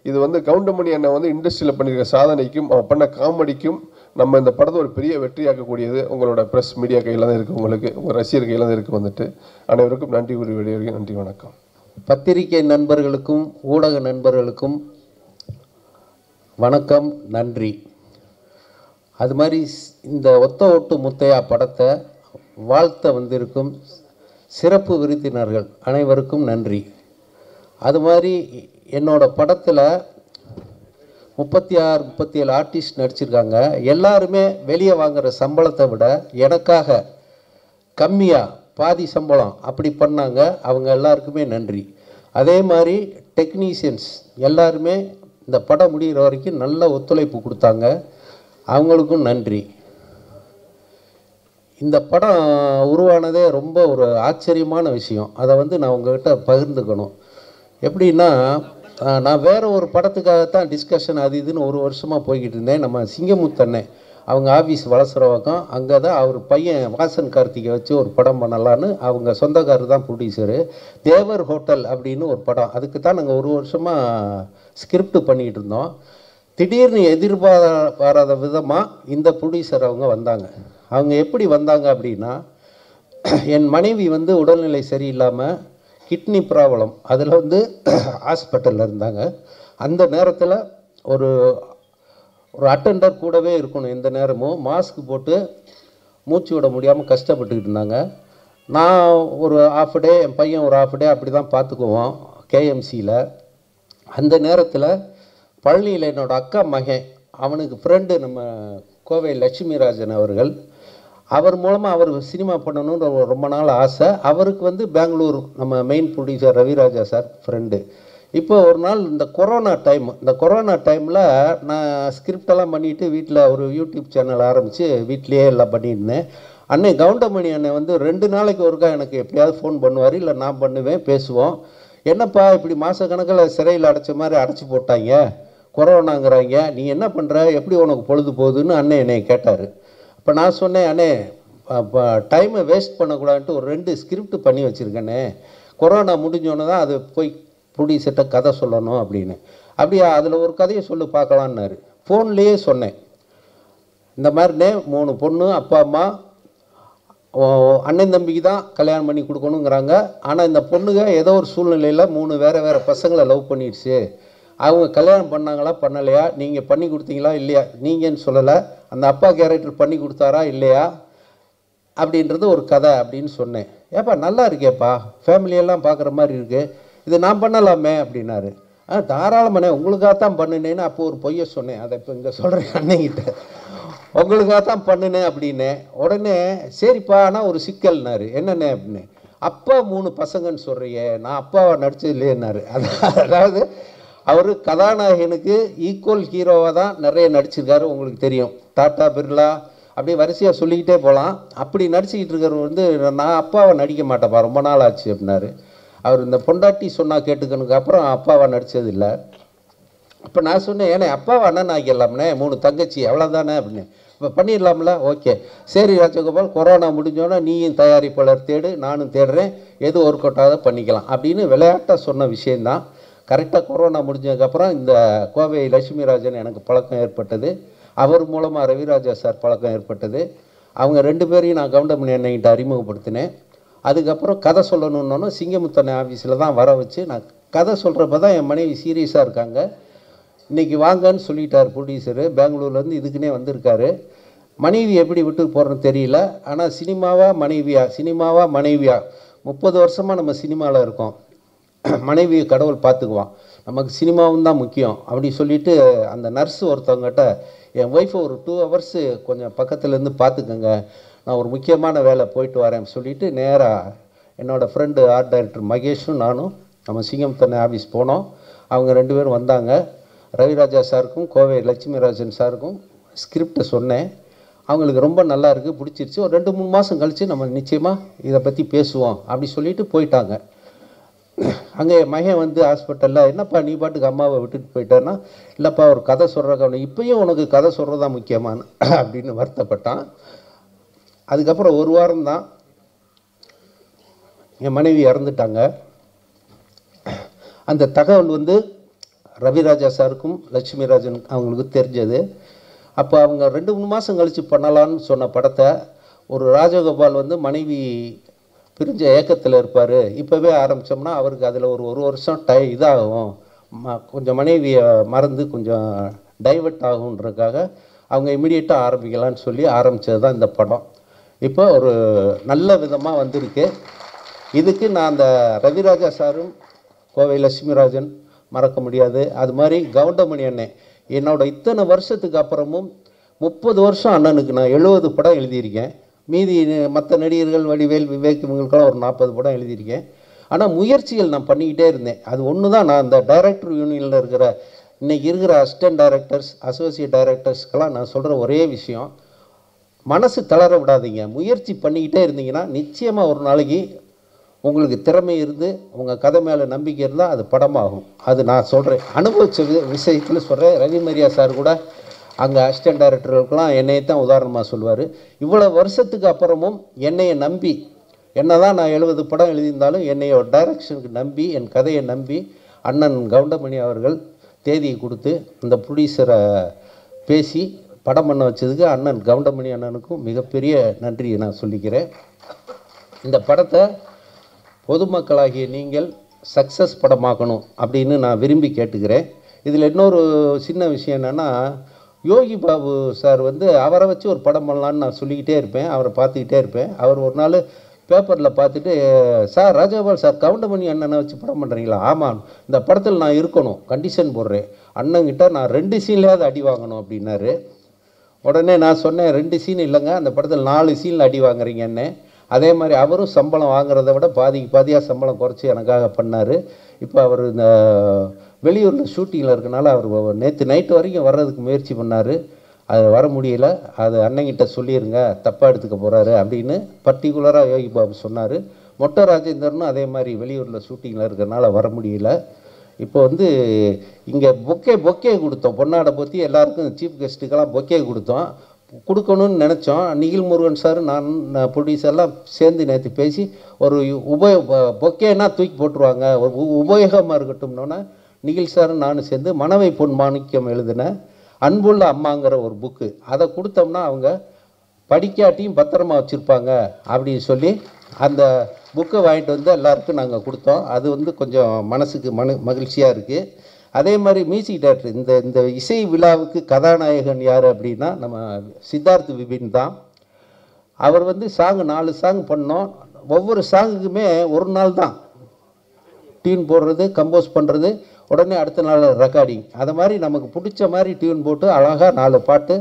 இது வந்து கவுண்டமணி அண்ணன் வந்து இண்டஸ்ட்ரியில் பண்ணியிருக்க சாதனைக்கும் அவன் பண்ண காமெடிக்கும் நம்ம இந்த படத்தை ஒரு பெரிய வெற்றியாக்கக்கூடியது உங்களோட ப்ரெஸ் மீடியா கையில் தான் இருக்குது, உங்களுக்கு உங்கள் ரசிகர் கையில் தான் இருக்குது வந்துட்டு. அனைவருக்கும் நன்றி கூறி வெளியே நன்றி, வணக்கம். பத்திரிகை நண்பர்களுக்கும் ஊடக நண்பர்களுக்கும் வணக்கம், நன்றி. அது மாதிரி இந்த ஒத்த ஓட்டு முத்தையா படத்தை வாழ்த்த வந்திருக்கும் சிறப்பு விருந்தினர்கள் அனைவருக்கும் நன்றி. அது மாதிரி என்னோட படத்தில் 36-37 ஆர்டிஸ்ட் நடிச்சிருக்காங்க. எல்லாருமே வெளியே வாங்குகிற சம்பளத்தை விட எனக்காக கம்மியாக பாதி சம்பளம் அப்படி பண்ணாங்க. அவங்க எல்லாருக்குமே நன்றி. அதே மாதிரி டெக்னீஷியன்ஸ் எல்லாருமே இந்த படம் முடிகிற வரைக்கும் நல்ல ஒத்துழைப்பு கொடுத்தாங்க, அவங்களுக்கும் நன்றி. இந்த படம் உருவானதே ரொம்ப ஒரு ஆச்சரியமான விஷயம். அதை வந்து நான் உங்கள்கிட்ட பகிர்ந்துக்கணும். எப்படின்னா, நான் வேறு ஒரு படத்துக்காகத்தான் டிஸ்கஷன் அது இதுன்னு ஒரு வருஷமாக போய்கிட்டு இருந்தேன். நம்ம சிங்கமுத்தண்ணே அவங்க ஆஃபீஸ் வளசுறவக்கம். அங்கே தான் அவர் பையன் வாசன் கார்த்திகை வச்சு ஒரு படம் பண்ணலான்னு அவங்க சொந்தக்காரர் தான் ப்ரொடியூசரு. தேவர் ஹோட்டல் அப்படின்னு ஒரு படம், அதுக்கு தான் நாங்கள் ஒரு வருஷமாக ஸ்கிரிப்ட் பண்ணிக்கிட்டு இருந்தோம். திடீர்னு எதிர்பாராத விதமாக இந்த ப்ரொடியூசர் அவங்க வந்தாங்க. அவங்க எப்படி வந்தாங்க அப்படின்னா, என் மனைவி வந்து உடல்நிலை சரியில்லாமல் கிட்னி ப்ராப்ளம், அதில் வந்து ஹாஸ்பிட்டலில் இருந்தாங்க. அந்த நேரத்தில் ஒரு அட்டெண்டர் கூடவே இருக்கணும், எந்த நேரமும் மாஸ்க் போட்டு மூச்சு விட முடியாமல் கஷ்டப்பட்டுக்கிட்டு இருந்தாங்க. நான் ஒரு ஆஃப் டே, என் பையன் ஒரு ஆஃப் டே அப்படி தான் பார்த்துக்குவோம் கேஎம்சியில். அந்த நேரத்தில் பழனியில் என்னோடய அக்கா மகன், அவனுக்கு ஃப்ரெண்டு நம்ம கோவை லட்சுமிராஜன் அவர்கள், அவர் மூலமாக அவர் சினிமா பண்ணணுன்ற ரொம்ப நாள் ஆசை. அவருக்கு வந்து பெங்களூர் நம்ம main producer Raviraja sir friend. இப்போ ஒரு நாள் இந்த கொரோனா டைமில் நான் ஸ்கிரிப்டெல்லாம் பண்ணிவிட்டு வீட்டில் ஒரு யூடியூப் சேனல் ஆரம்பித்து வீட்டிலையே எல்லாம் பண்ணியிருந்தேன். அண்ணன் கவுண்டமணி அண்ணன் வந்து 2 நாளைக்கு ஒருக்கா எனக்கு எப்படியாவது ஃபோன் பண்ணுவார், இல்லை நான் பண்ணுவேன், பேசுவோம். என்னப்பா இப்படி மாதக்கணக்கில் சிறையில் அடைச்ச மாதிரி அடைச்சி போட்டாங்க, கொரோனாங்கிறாங்க, நீ என்ன பண்ணுற, எப்படி உனக்கு பொழுது போகுதுன்னு அண்ணன் என்னை கேட்டார். இப்போ நான் சொன்னேன், அண்ணே டைமை வேஸ்ட் பண்ணக்கூடாதுன்ட்டு ஒரு 2 ஸ்கிரிப்ட் பண்ணி வச்சுருக்கேண்ணே, கொரோனா முடிஞ்சோன்னு தான் அது போய் ப்ரொடியூசர்கிட்ட கதை சொல்லணும் அப்படின்னு. அப்படியா, அதில் ஒரு கதையை சொல்லி பார்க்கலான்னாரு. ஃபோன்லேயே சொன்னேன், இந்த மாதிரினே 3 பொண்ணு, அப்பா அம்மா, அண்ணன் தம்பிக்கு தான் கல்யாணம் பண்ணி கொடுக்கணுங்கிறாங்க. ஆனால் இந்த பொண்ணுங்க ஏதோ ஒரு சூழ்நிலையில் 3 வேறு பசங்களை லவ் பண்ணிடுச்சு. அவங்க கல்யாணம் பண்ணாங்களா பண்ணலையா, நீங்கள் பண்ணி கொடுத்தீங்களா இல்லையா, நீங்கன்னு சொல்லலை, அந்த அப்பா கேரக்டர் பண்ணி கொடுத்தாரா இல்லையா அப்படின்றது ஒரு கதை அப்படின்னு சொன்னேன். ஏப்பா நல்லா இருக்கேப்பா, ஃபேமிலியெல்லாம் பார்க்குற மாதிரி இருக்குது, இது நான் பண்ணலாமே அப்படின்னாரு. தாராளமானே, உங்களுக்காகத்தான் பண்ணினேன்னு அப்போ ஒரு பொய்யை சொன்னேன். அதை இப்போ இங்கே சொல்கிறேன் அண்ணங்கிட்ட, உங்களுக்காகத்தான் பண்ணினேன் அப்படின்னே. உடனே சரிப்பா, ஆனால் ஒரு சிக்கல்னாரு. என்னென்ன அப்படின்னு, அப்பா 3 பசங்கன்னு சொல்கிறியே, நான் அப்பாவை நடிச்சது இல்லையேன்னாரு. அதாவது அவர் கதாநாயகனுக்கு ஈக்குவல் ஹீரோவாக தான் நிறைய நடிச்சிருக்காரு, உங்களுக்கு தெரியும். டாட்டா, பிர்லா, அப்படியே வரிசையாக சொல்லிக்கிட்டே போகலாம். அப்படி நடிச்சுக்கிட்டு இருக்கிறவர் வந்து நான் அப்பாவை நடிக்க மாட்டேப்பா, ரொம்ப நாள் ஆச்சு அப்படின்னாரு. அவர் இந்த பொண்டாட்டி சொன்னால் கேட்டுக்கணுக்கு அப்புறம் அப்பாவை நடித்தது இல்லை. அப்போ நான் சொன்னேன், ஏன்னா அப்பாவை அண்ணன் ஆக்கிடலாம்னே, 3 தங்கச்சி அவ்வளோதானே அப்படின்னு. இப்போ பண்ணிடலாம்ல, ஓகே சரி ராஜகோபால், கொரோனா முடிஞ்சோன்னா நீயும் தயாரிப்பாளர் தேடு, நானும் தேடுறேன், எது ஒர்க் அவுட் ஆகாத பண்ணிக்கலாம் அப்படின்னு விளையாட்டாக சொன்ன விஷயந்தான். கரெக்டாக கொரோனா முடிஞ்சதுக்கப்புறம் இந்த கோவை லட்சுமிராஜன் எனக்கு பழக்கம் ஏற்பட்டது. அவர் மூலமாக ரவிராஜா சார் பழக்கம் ஏற்பட்டது. அவங்க 2 பேரையும் நான் கவுண்டமணி அண்ணன்கிட்ட அறிமுகப்படுத்தினேன். அதுக்கப்புறம் கதை சொல்லணுன்னொன்னு சிங்கமுத்தண்ணை ஆஃபீஸில் தான் வர வச்சு நான் கதை சொல்கிறப்ப தான் என் மனைவி சீரியஸாக இருக்காங்க. இன்றைக்கி வாங்கன்னு சொல்லிட்டார் ப்ரொடியூசரு, பெங்களூர்லேருந்து இதுக்குன்னே வந்திருக்காரு. மனைவி எப்படி விட்டு போகிறேன்னு தெரியல. ஆனால் சினிமாவா மனைவியா 30 வருஷமாக நம்ம சினிமாவில் இருக்கோம். மனைவியை கடவுள் பார்த்துக்குவான், நமக்கு சினிமாவும் தான் முக்கியம் அப்படி சொல்லிவிட்டு அந்த நர்ஸு ஒருத்தவங்ககிட்ட, என் ஒய்ஃபை ஒரு 2 ஹவர்ஸு கொஞ்சம் பக்கத்துலேருந்து பார்த்துக்கோங்க, நான் ஒரு முக்கியமான வேலை போயிட்டு வரேன் சொல்லிவிட்டு நேராக என்னோடய ஃப்ரெண்டு ஆர்ட் டைரக்டர் மகேஷும் நானும் நம்ம சிங்கமுத்தண்ணை ஆஃபீஸ் போனோம். அவங்க 2 பேரும் வந்தாங்க. ரவிராஜா சாருக்கும் கோவை லட்சுமிராஜன் சாருக்கும் ஸ்கிரிப்டை சொன்னேன். அவங்களுக்கு ரொம்ப நல்லா இருக்குது, பிடிச்சிருச்சு. ஒரு 2-3 மாதம் கழித்து நம்ம நிச்சயமாக இதை பற்றி பேசுவோம் அப்படி சொல்லிவிட்டு போயிட்டாங்க. அங்கே மகன் வந்து ஹாஸ்பிட்டலில், என்னப்பா நீ பாட்டுக்கு அம்மாவை விட்டுட்டு போயிட்டேன்னா, இல்லைப்பா ஒரு கதை சொல்கிறக்க, இப்பயும் உனக்கு கதை சொல்கிறதா முக்கியமான அப்படின்னு வருத்தப்பட்டான். அதுக்கப்புறம் 1 வாரம் தான் என் மனைவி இறந்துட்டாங்க. அந்த தகவல் வந்து ரவிராஜா சாருக்கும் லட்சுமிராஜன் அவங்களுக்கு தெரிஞ்சது. அப்போ அவங்க 2-3 மாதம் கழித்து பண்ணலான்னு சொன்ன படத்தை ஒரு ராஜகோபால் வந்து மனைவி பிரிஞ்ச ஏக்கத்தில் இருப்பார், இப்போவே ஆரம்பித்தோம்னா அவருக்கு அதில் ஒரு வருஷம் இதாகும், கொஞ்சம் மனைவியை மறந்து கொஞ்சம் டைவர்ட் ஆகுன்றதுக்காக அவங்க இமீடியட்டாக ஆரம்பிக்கலான்னு சொல்லி ஆரம்பித்தது தான் இந்த படம். இப்போ ஒரு நல்ல விதமாக வந்திருக்கு. இதுக்கு நான் அந்த ரவிராஜா சாரும் கோவை லட்சுமிராஜன் மறக்க முடியாது. அது மாதிரி கவுண்டமணி அண்ணன், என்னோட இத்தனை வருஷத்துக்கு அப்புறமும் 30 வருஷம் அண்ணனுக்கு நான் 70 படம் எழுதியிருக்கேன். மீதி மற்ற நடிகர்கள் வடிவேல், விவேக் இவங்களுக்கெல்லாம் ஒரு 40 படம் எழுதியிருக்கேன். ஆனால் முயற்சிகள் நான் பண்ணிக்கிட்டே இருந்தேன். அது ஒன்று தான். நான் அந்த டைரக்டர் யூனியனில் இருக்கிற இன்றைக்கி இருக்கிற அசிஸ்டன்ட் டைரக்டர்ஸ், அசோசியேட் டைரக்டர்ஸ்க்கெல்லாம் நான் சொல்கிற ஒரே விஷயம், மனசு தளர விடாதீங்க. முயற்சி பண்ணிக்கிட்டே இருந்தீங்கன்னா நிச்சயமாக ஒரு நாளைக்கு உங்களுக்கு திறமை இருந்து உங்கள் கதை மேலே நம்பிக்கை இருந்தால் அது படமாகும். அது நான் சொல்கிறேன், அனுபவித்த விஷயத்தில் சொல்கிறேன். ரவி மரியா சார் கூட அங்கே அசிஸ்டன்ட் டைரக்டர்களுக்கெல்லாம் என்னையை தான் உதாரணமாக சொல்லுவார். இவ்வளோ வருஷத்துக்கு அப்புறமும் என்னையை நம்பி, என்ன தான் நான் 70 படம் எழுதியிருந்தாலும் என்னைய டைரக்ஷனுக்கு நம்பி, என் கதையை நம்பி அண்ணன் கவுண்டமணி அவர்கள் தேதியை கொடுத்து இந்த ப்ரொடியூசரை பேசி படம் பண்ண வச்சதுக்கு அண்ணன் கவுண்டமணி அண்ணனுக்கும் மிகப்பெரிய நன்றியை நான் சொல்லிக்கிறேன். இந்த படத்தை பொதுமக்களாகிய நீங்கள் சக்ஸஸ் படமாக்கணும் அப்படின்னு நான் விரும்பி கேட்டுக்கிறேன். இதில் இன்னொரு சின்ன விஷயம் என்னென்னா, யோகி பாபு சார் வந்து அவரை வச்சு ஒரு படம் பண்ணலான்னு நான் சொல்லிக்கிட்டே இருப்பேன், அவரை பார்த்துக்கிட்டே இருப்பேன். அவர் ஒரு நாள் பேப்பரில் பார்த்துட்டு, சார் ராஜகோபால் சார் கவுண்டமணி அண்ணனை வச்சு படம் பண்ணுறீங்களா? ஆமாம், இந்த படத்தில் நான் இருக்கணும், கண்டிஷன் போடுறேன், அண்ணங்கிட்ட நான் 2 சீன்லையாவது அடி வாங்கணும் அப்படின்னாரு. உடனே நான் சொன்னேன், 2 சீன் இல்லைங்க, அந்த படத்தில் 4 சீனில் அடி வாங்குறீங்கன்னு. அதே மாதிரி அவரும் சம்பளம் வாங்குறத விட பாதியாக சம்பளம் குறைச்சி எனக்காக பண்ணார். இப்போ அவர் இந்த வெளியூரில் ஷூட்டிங்கில் இருக்கனால அவர் நேற்று நைட்டு வரைக்கும் வர்றதுக்கு முயற்சி பண்ணார். அது வர முடியல, அது அண்ணங்கிட்ட சொல்லிடுங்க, தப்பாக எடுத்துக்க போகிறாரு அப்படின்னு பர்டிகுலராக யோகி பாபு சொன்னார். மொட்டை ராஜேந்தரனும் அதே மாதிரி வெளியூரில் ஷூட்டிங்கில் இருக்கிறனால வர முடியல. இப்போ வந்து இங்கே பொக்கே கொடுத்தோம், பொன்னாடை பற்றி எல்லாருக்கும் சீஃப் கெஸ்ட்டுக்கெல்லாம் பொக்கே கொடுக்கணும்னு நினச்சோம். நிகில் முருகன் சார், நான் ப்ரொடியூசர்லாம் சேர்ந்து நேற்று பேசி ஒரு பொக்கேன்னா தூக்கி போட்டுருவாங்க, ஒரு உபயோகமாக இருக்கட்டும்னோன்னா நிகில் சாரும் நானும் சேர்ந்து மனவை பொன் மாணிக்கம் எழுதின அன்புள்ள அம்மாங்கிற ஒரு புக்கு, அதை கொடுத்தோம்னா அவங்க படிக்காட்டியும் பத்திரமா வச்சுருப்பாங்க அப்படின்னு சொல்லி அந்த புக்கை வாங்கிட்டு வந்து எல்லாருக்கும் நாங்கள் கொடுத்தோம். அது வந்து கொஞ்சம் மனசுக்கு மகிழ்ச்சியாக இருக்குது. அதே மாதிரி மியூசிக் டைரக்டர், இந்த இசை விழாவுக்கு கதாநாயகன் யார் அப்படின்னா நம்ம சித்தார்த் விபின் தான். அவர் வந்து 4 சாங் பண்ணோம். ஒவ்வொரு சாங்குக்குமே ஒரு நாள் தான் டியூன் போடுறது, கம்போஸ் பண்ணுறது, உடனே அடுத்த நாள் ரெக்கார்டிங். அது மாதிரி நமக்கு பிடிச்ச மாதிரி டியூன் போட்டு அழகாக 4 பாட்டு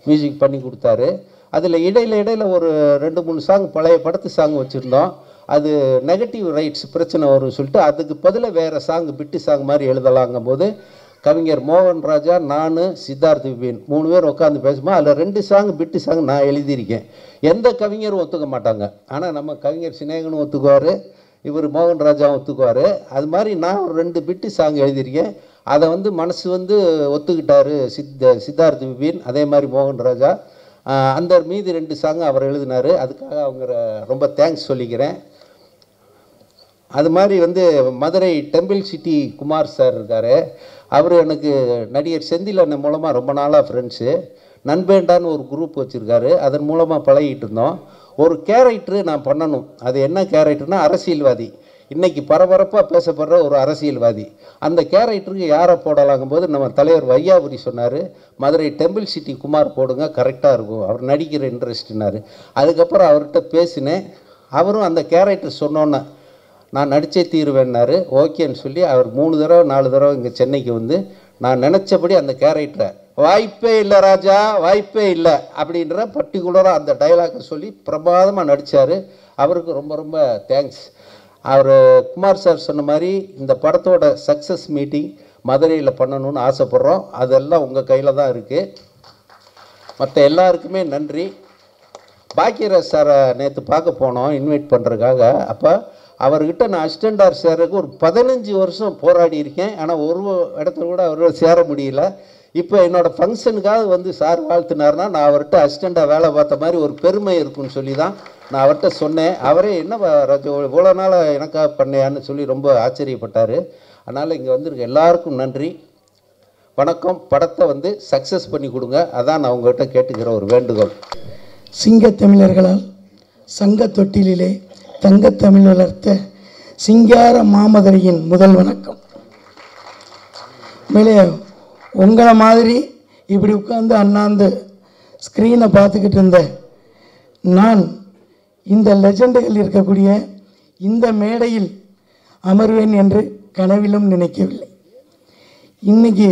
மியூசிக் பண்ணி கொடுத்தாரு. அதில் இடையில ஒரு 2-3 சாங் பழைய படத்து சாங் வச்சுருந்தோம். அது நெகட்டிவ் ரைட்ஸ் பிரச்சனை வரும்னு சொல்லிட்டு அதுக்கு பதிலாக வேறு சாங் பிட்டு சாங் மாதிரி எழுதலாங்கும் போது கவிஞர் மோகன் ராஜா, நான், சித்தார்த் விபின் 3 பேர் உட்காந்து பேசும்போது அதில் 2 சாங் பிட்டு சாங் நான் எழுதியிருக்கேன். எந்த கவிஞரும் ஒத்துக்க மாட்டாங்க, ஆனால் நம்ம கவிஞர் சினேகனும் ஒத்துக்குவார், இவர் மோகன் ராஜாவும் ஒத்துக்குவார். அது மாதிரி நான் ஒரு 2 பிட்டு சாங் எழுதியிருக்கேன். அதை வந்து மனசு வந்து ஒத்துக்கிட்டார் சித்தார்த் விபின், அதே மாதிரி மோகன் ராஜா. அந்த மீதி 2 சாங் அவர் எழுதினார். அதுக்காக அவங்க ரொம்ப தேங்க்ஸ் சொல்லிக்கிறேன். அது மாதிரி வந்து Madurai temple city Kumar sir இருக்கார். அவர் எனக்கு நடிகர் செந்தில் அண்ணன் மூலமாக ரொம்ப நாளாக ஃப்ரெண்ட்ஸு. நண்பேண்டான்னு ஒரு குரூப் வச்சுருக்காரு, அதன் மூலமாக பழகிட்டு இருந்தோம். ஒரு கேரக்டரு நான் பண்ணணும். அது என்ன கேரக்டர்னால் அரசியல்வாதி, இன்றைக்கி பரபரப்பாக பேசப்படுற ஒரு அரசியல்வாதி. அந்த கேரக்டருக்கு யாரை போடலாங்கும் போது நம்ம தலைவர் வையாபுரி சொன்னார், மதுரை டெம்பிள் சிட்டி குமார் போடுங்க, கரெக்டாக இருக்கும், அவர் நடிக்கிற இன்ட்ரெஸ்ட்னார். அதுக்கப்புறம் அவர்கிட்ட பேசினேன். அவரும் அந்த கேரக்டர் சொன்னோன்னே நான் நடித்தே தீருவேன்னாரு. ஓகேன்னு சொல்லி அவர் 3 தடவை 4 தடவை இங்கே சென்னைக்கு வந்து நான் நினச்சபடி அந்த கேரக்டரை வாய்ப்பே இல்லை ராஜா, வாய்ப்பே இல்லை அப்படின்ற பர்டிகுலராக அந்த டைலாக்கை சொல்லி பிரமாதமாக நடித்தார். அவருக்கு ரொம்ப ரொம்ப தேங்க்ஸ். அவர் குமார் சார் சொன்ன மாதிரி இந்த படத்தோட சக்ஸஸ் மீட்டிங் மதுரையில் பண்ணணும்னு ஆசைப்பட்றோம். அதெல்லாம் உங்கள் கையில் தான் இருக்குது. மற்ற எல்லாருக்குமே நன்றி. பாக்கியராஜ் சாரை நேற்று பார்க்க போனோம் இன்வைட் பண்ணுறதுக்காக. அப்போ அவர்கிட்ட நான் அசிஸ்டண்டார் சேருக்கு ஒரு 15 வருஷம் போராடி இருக்கேன். ஆனால் ஒரு இடத்துல கூட அவரோட சேர முடியல. இப்போ என்னோடய ஃபங்க்ஷனுக்காக வந்து சார் வாழ்த்தினார்னா நான் அவர்கிட்ட அசிஸ்டண்டாக வேலை பார்த்த மாதிரி ஒரு பெருமை இருக்குன்னு சொல்லி தான் நான் அவர்கிட்ட சொன்னேன். அவரே என்ன ராஜா இவ்வளோ நாள் எனக்காக பண்ணையான்னு சொல்லி ரொம்ப ஆச்சரியப்பட்டார். அதனால் இங்கே வந்திருக்க எல்லாருக்கும் நன்றி, வணக்கம். படத்தை வந்து சக்ஸஸ் பண்ணி கொடுங்க, அதான் நான் உங்கள்கிட்ட கேட்டுக்கிற ஒரு வேண்டுகோள். சிங்கத்தமிழர்களால் சங்க தொட்டிலே தங்கத்தமிழ் வளர்த்த சிங்கார மாமதுரையின் முதல் வணக்கம். மேலே உங்களை மாதிரி இப்படி உட்காந்து அண்ணாந்து ஸ்க்ரீனை பார்த்துக்கிட்டு இருந்த நான் இந்த லெஜண்டுகள் இருக்கக்கூடிய இந்த மேடையில் அமர்வேன் என்று கனவிலும் நினைக்கவில்லை. இன்னைக்கு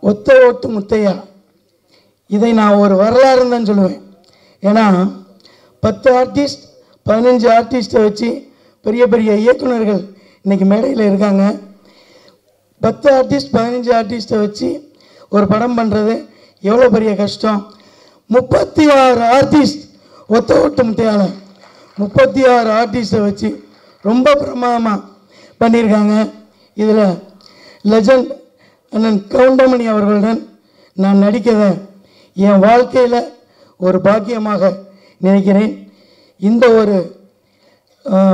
ஒத்த ஓட்டு முத்தையா, இதை நான் ஒரு வரலாறுன்னு தான் சொல்லுவேன். ஏன்னா 10 ஆர்டிஸ்ட் 15 ஆர்டிஸ்ட்டை வச்சு பெரிய பெரிய இயக்குநர்கள் இன்றைக்கி மேடையில் இருக்காங்க. 10 ஆர்டிஸ்ட் 15 ஆர்டிஸ்ட்டை வச்சு ஒரு படம் பண்ணுறது எவ்வளோ பெரிய கஷ்டம். 36 ஆர்டிஸ்ட் ஒத்த ஓட்டு முட்டையால் 36 ஆர்டிஸ்ட்டை வச்சு ரொம்ப பிரமாதமாக பண்ணியிருக்காங்க. இதில் லெஜண்ட் அண்ணன் கவுண்டமணி அவர்களுடன் நான் நடிக்கதை என் வாழ்க்கையில் ஒரு பாக்கியமாக நினைக்கிறேன். இந்த ஒரு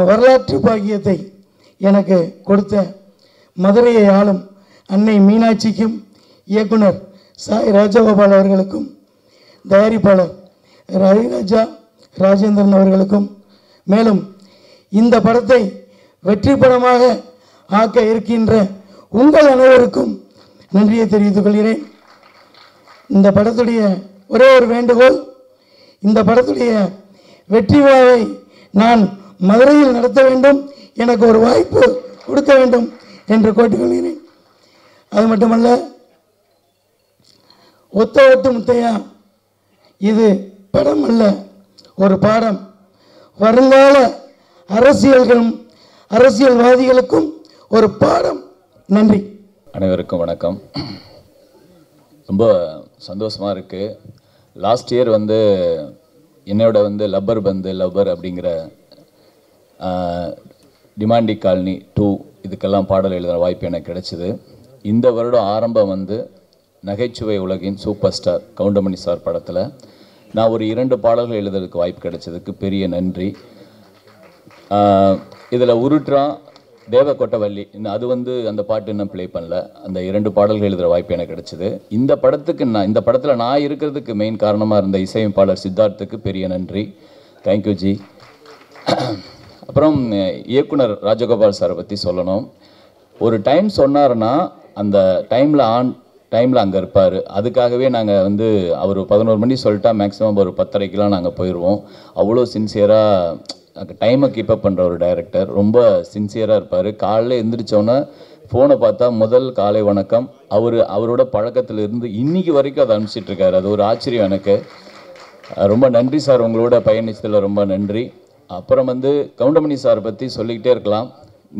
வரலாற்று பாக்கியத்தை எனக்கு கொடுத்த மதுரையை ஆளும் அன்னை மீனாட்சிக்கும், இயக்குனர் சாய் ராஜகோபால் அவர்களுக்கும், தயாரிப்பாளர் ரவிராஜா ராஜேந்திரன் அவர்களுக்கும், மேலும் இந்த படத்தை வெற்றி படமாக ஆக்க இருக்கின்ற உங்கள் அனைவருக்கும் நன்றியை தெரிவித்துக் கொள்கிறேன். இந்த படத்துடைய ஒரே ஒரு வேண்டுகோள், இந்த படத்துடைய வெற்றி விழாவை நான் மதுரையில் நடத்த வேண்டும், எனக்கு ஒரு வாய்ப்பு கொடுக்க வேண்டும் என்று கேட்டுக்கொள்கிறேன். அது மட்டுமல்ல, ஒத்த ஓட்டு முத்தையா இது படம் அல்ல, ஒரு பாடம். வருங்கால அரசியல்வாதிகளுக்கும் ஒரு பாடம். நன்றி. அனைவருக்கும் வணக்கம். ரொம்ப சந்தோஷமாக இருக்குது. லாஸ்ட் இயர் என்னோட லப்பர் பந்து லப்பர் அப்படிங்கிற டிமாண்டி காலனி 2 இதுக்கெல்லாம் பாடல் எழுதுகிற வாய்ப்பு எனக்கு கிடைச்சிது. இந்த வருடம் ஆரம்பம் நகைச்சுவை உலகின் சூப்பர் ஸ்டார் கவுண்டமணி சார் படத்தில் நான் ஒரு 2 பாடல்கள் எழுதுறதுக்கு வாய்ப்பு கிடைச்சதுக்கு பெரிய நன்றி. இதில் உருட்டுறான் தேவக்கொட்டவள்ளி, அது அந்த பாட்டு இன்னும் ப்ளே பண்ணல. அந்த 2 பாடல்கள் எழுதுகிற வாய்ப்பு எனக்கு கிடைச்சிது. இந்த படத்தில் நான் இருக்கிறதுக்கு மெயின் காரணமாக இருந்த இசையமைப்பாளர் சித்தார்த்துக்கு பெரிய நன்றி. Thank you G. அப்புறம் இயக்குனர் ராஜகோபால் சாரை பற்றி சொல்லணும். ஒரு டைம் சொன்னார்னா அந்த டைமில் அங்கே இருப்பார். அதுக்காகவே நாங்கள் அவர் 11 மணி சொல்லிட்டா மேக்ஸிமம் ஒரு 10:30க்கெலாம் நாங்கள் போயிடுவோம். அவ்வளோ சின்சியராக டைமை கீப்பப் பண்ணுற ஒரு டைரக்டர். ரொம்ப சின்சியராக இருப்பார். காலையில் எழுந்திரிச்சோன்னே ஃபோனை பார்த்தா முதல் காலை வணக்கம் அவரோட பழக்கத்திலிருந்து இன்னைக்கு வரைக்கும் அதை அனுப்பிச்சிட்ருக்காரு. அது ஒரு ஆச்சரியம் எனக்கு. ரொம்ப நன்றி சார், உங்களோட பயணிச்சதில் ரொம்ப நன்றி. அப்புறம் கவுண்டமணி சாரை பற்றி சொல்லிக்கிட்டே இருக்கலாம்.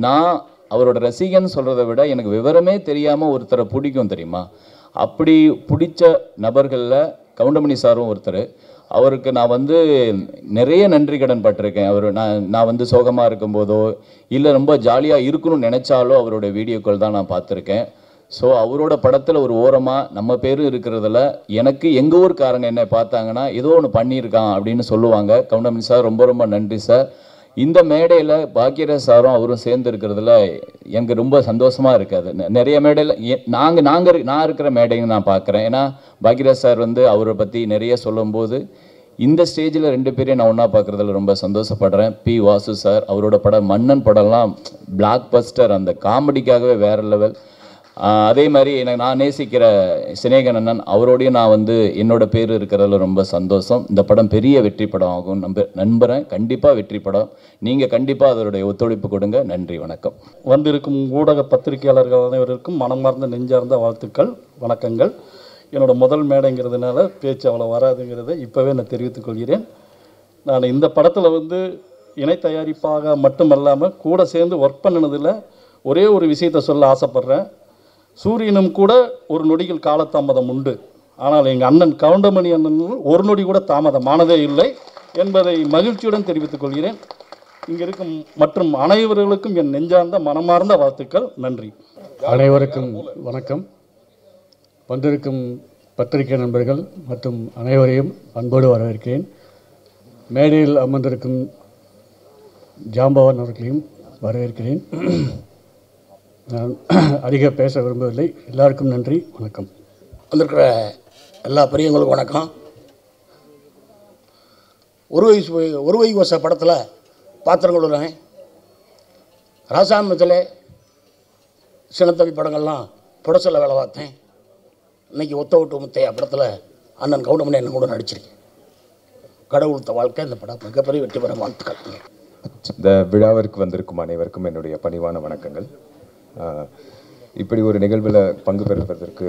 நான் அவரோட ரசிகன் சொல்கிறத விட எனக்கு விவரமே தெரியாமல் ஒருத்தரை பிடிக்கும் தெரியுமா? அப்படி பிடிச்ச நபர்களில் கவுண்டமணி சாரும் ஒருத்தர். அவருக்கு நான் நிறைய நன்றி கடன் பட்டிருக்கேன். நான் சோகமாக இருக்கும்போதோ இல்லை ரொம்ப ஜாலியாக இருக்கணும்னு நினச்சாலோ அவரோட வீடியோக்கள் தான் நான் பார்த்துருக்கேன். ஸோ அவரோட படத்தில் ஒரு ஓரமாக நம்ம பேரும் இருக்கிறதுல எனக்கு எங்கள் ஊருக்காரங்க என்ன பார்த்தாங்கன்னா ஏதோ ஒன்று பண்ணியிருக்கான் அப்படின்னு சொல்லுவாங்க. கவுண்டமணி சார் ரொம்ப ரொம்ப நன்றி சார். இந்த மேடையில் பாக்யராஜ் சாரும் அவரும் சேர்ந்து இருக்கிறதுல எனக்கு ரொம்ப சந்தோஷமாக இருக்காது. நிறைய மேடையில் நான் இருக்கிற மேடைன்னு நான் பார்க்குறேன். ஏன்னா பாக்யராஜ் சார் அவரை பற்றி நிறைய சொல்லும்போது இந்த ஸ்டேஜில் 2 பேரையும் நான் ஒன்றா பார்க்குறதுல ரொம்ப சந்தோஷப்படுறேன். பி வாசு சார் அவரோட படம் மன்னன் படம்லாம் பிளாக் பஸ்டர், அந்த காமெடிக்காகவே வேறு லெவல். அதே மாதிரி நான் நேசிக்கிற சினேகனன் அவரோடையும் நான் என்னோட பேர் இருக்கிறதுல ரொம்ப சந்தோஷம். இந்த படம் பெரிய வெற்றி படம் ஆகும் நம்புகிறேன். கண்டிப்பாக வெற்றி படம். நீங்கள் கண்டிப்பாக அதோடைய ஒத்துழைப்பு கொடுங்க. நன்றி, வணக்கம். வந்திருக்கும் ஊடக பத்திரிகையாளர்கள் அனைவருக்கும் மனமார்ந்த நெஞ்சார்ந்த வாழ்த்துக்கள், வணக்கங்கள். என்னோட முதல் மேடைங்கிறதுனால பேச்சு அவ்வளோ வராதுங்கிறத இப்போவே நான் தெரிவித்துக் கொள்கிறேன். நான் இந்த படத்தில் இணை தயாரிப்பாக மட்டுமல்லாமல் கூட சேர்ந்து ஒர்க் பண்ணினதில் ஒரே ஒரு விஷயத்தை சொல்ல ஆசைப்பட்றேன். சூரியனும் கூட ஒரு நொடியில் காலதாமதம் உண்டு, ஆனால் எங்கள் அண்ணன் கவுண்டமணி அண்ணன் ஒரு நொடி கூட தாமதமானதே இல்லை என்பதை மகிழ்ச்சியுடன் தெரிவித்துக் கொள்கிறேன். இங்கே இருக்கும் மற்றும் அனைவர்களுக்கும் என் நெஞ்சார்ந்த மனமார்ந்த வாழ்த்துக்கள். நன்றி. அனைவருக்கும் வணக்கம். வந்திருக்கும் பத்திரிகை நண்பர்கள் மற்றும் அனைவரையும் அன்போடு வரவேற்கிறேன். மேடையில் அமர்ந்திருக்கும் ஜாம்பவான் அவர்களையும் வரவேற்கிறேன். நான் அதிக பேச விரும்பவில்லை. எல்லாருக்கும் நன்றி, வணக்கம். வந்திருக்கிற எல்லா பெரியவங்களுக்கும் வணக்கம். ஒரு வை வச படத்தில் பாத்திரங்களுடன் ராசாமத்தில் சின்னத்தம்பி படங்கள்லாம் புடசல வேலை பார்த்தேன். இன்றைக்கி ஒத்த ஓட்டு முத்தையா படத்தில் அண்ணன் கவுண்டமணி அண்ணன் கூட நடிச்சிருக்கேன். கடவுளுத்த வாழ்க்கை இந்த படம் மிகப்பெரிய வெற்றி பெற வாழ்த்துக்கள். இந்த விழாவிற்கு வந்திருக்கும் அனைவருக்கும் என்னுடைய பணிவான வணக்கங்கள். இப்படி ஒரு நிகழ்வில் பங்கு பெறுவதற்கு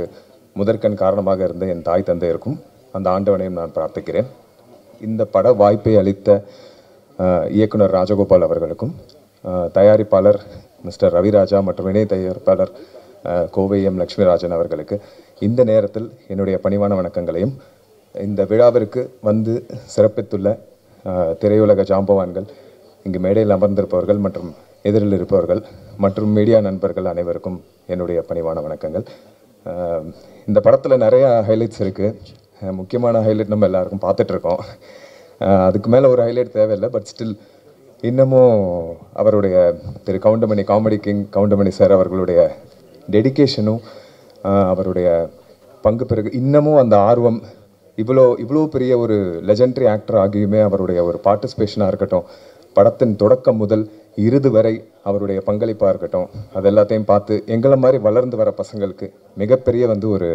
முதற்கண் காரணமாக இருந்த என் தாய் தந்தையருக்கும் அந்த ஆண்டவனையும் நான் பிரார்த்திக்கிறேன். இந்த பட வாய்ப்பை அளித்த இயக்குனர் ராஜகோபால் அவர்களுக்கும், தயாரிப்பாளர் மிஸ்டர் ரவிராஜா மற்றும் இணை தயாரிப்பாளர் கோவை எம் லக்ஷ்மிராஜன் அவர்களுக்கு இந்த நேரத்தில் என்னுடைய பணிவான வணக்கங்களையும், இந்த விழாவிற்கு வந்து சிறப்பித்துள்ள திரையுலக ஜாம்பவான்கள், இங்கு மேடையில் அமர்ந்திருப்பவர்கள் மற்றும் எதிரில் இருப்பவர்கள் மற்றும் மீடியா நண்பர்கள் அனைவருக்கும் என்னுடைய பணிவான வணக்கங்கள். இந்த படத்தில் நிறையா ஹைலைட்ஸ் இருக்குது. முக்கியமான ஹைலைட் நம்ம எல்லாருக்கும் பார்த்துட்ருக்கோம். அதுக்கு மேலே ஒரு ஹைலைட் தேவையில்லை. பட் ஸ்டில் இன்னமும் அவருடைய திரு Goundamani, comedy king Goundamani sir அவர்களுடைய டெடிகேஷனும் அவருடைய பங்கு பிறகு இன்னமும் அந்த ஆர்வம், இவ்வளோ பெரிய ஒரு லெஜெண்டரி ஆக்டர் ஆகியுமே அவருடைய ஒரு பார்ட்டிசிபேஷனாக இருக்கட்டும், படத்தின் தொடக்கம் முதல் இறுதி வரை அவருடைய பங்களிப்பாக இருக்கட்டும், அது எல்லாத்தையும் பார்த்து எங்களை மாதிரி வளர்ந்து வர பசங்களுக்கு மிகப்பெரிய ஒரு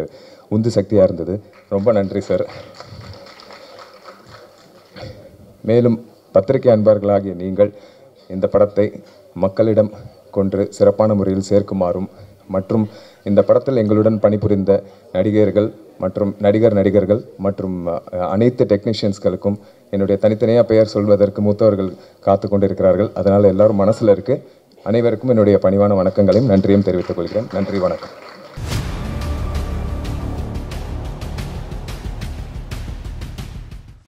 உந்து சக்தியாக இருந்தது. ரொம்ப நன்றி சார். மேலும் பத்திரிகை அன்பர்களாகிய நீங்கள் இந்த படத்தை மக்களிடம் கொன்று சிறப்பான முறையில் சேர்க்குமாறும் மற்றும் இந்த படத்தில் எங்களுடன் பணிபுரிந்த நடிகர்கள் மற்றும் நடிகர்கள் மற்றும் அனைத்து டெக்னீஷியன்ஸ்களுக்கும் என்னுடைய தனித்தனியாக பெயர் சொல்வதற்கு மூத்தவர்கள் காத்து கொண்டிருக்கிறார்கள். அதனால் எல்லாரும் மனசில் இருக்குது. அனைவருக்கும் என்னுடைய பணிவான வணக்கங்களையும் நன்றியும் தெரிவித்துக் கொள்கிறேன். நன்றி, வணக்கம்.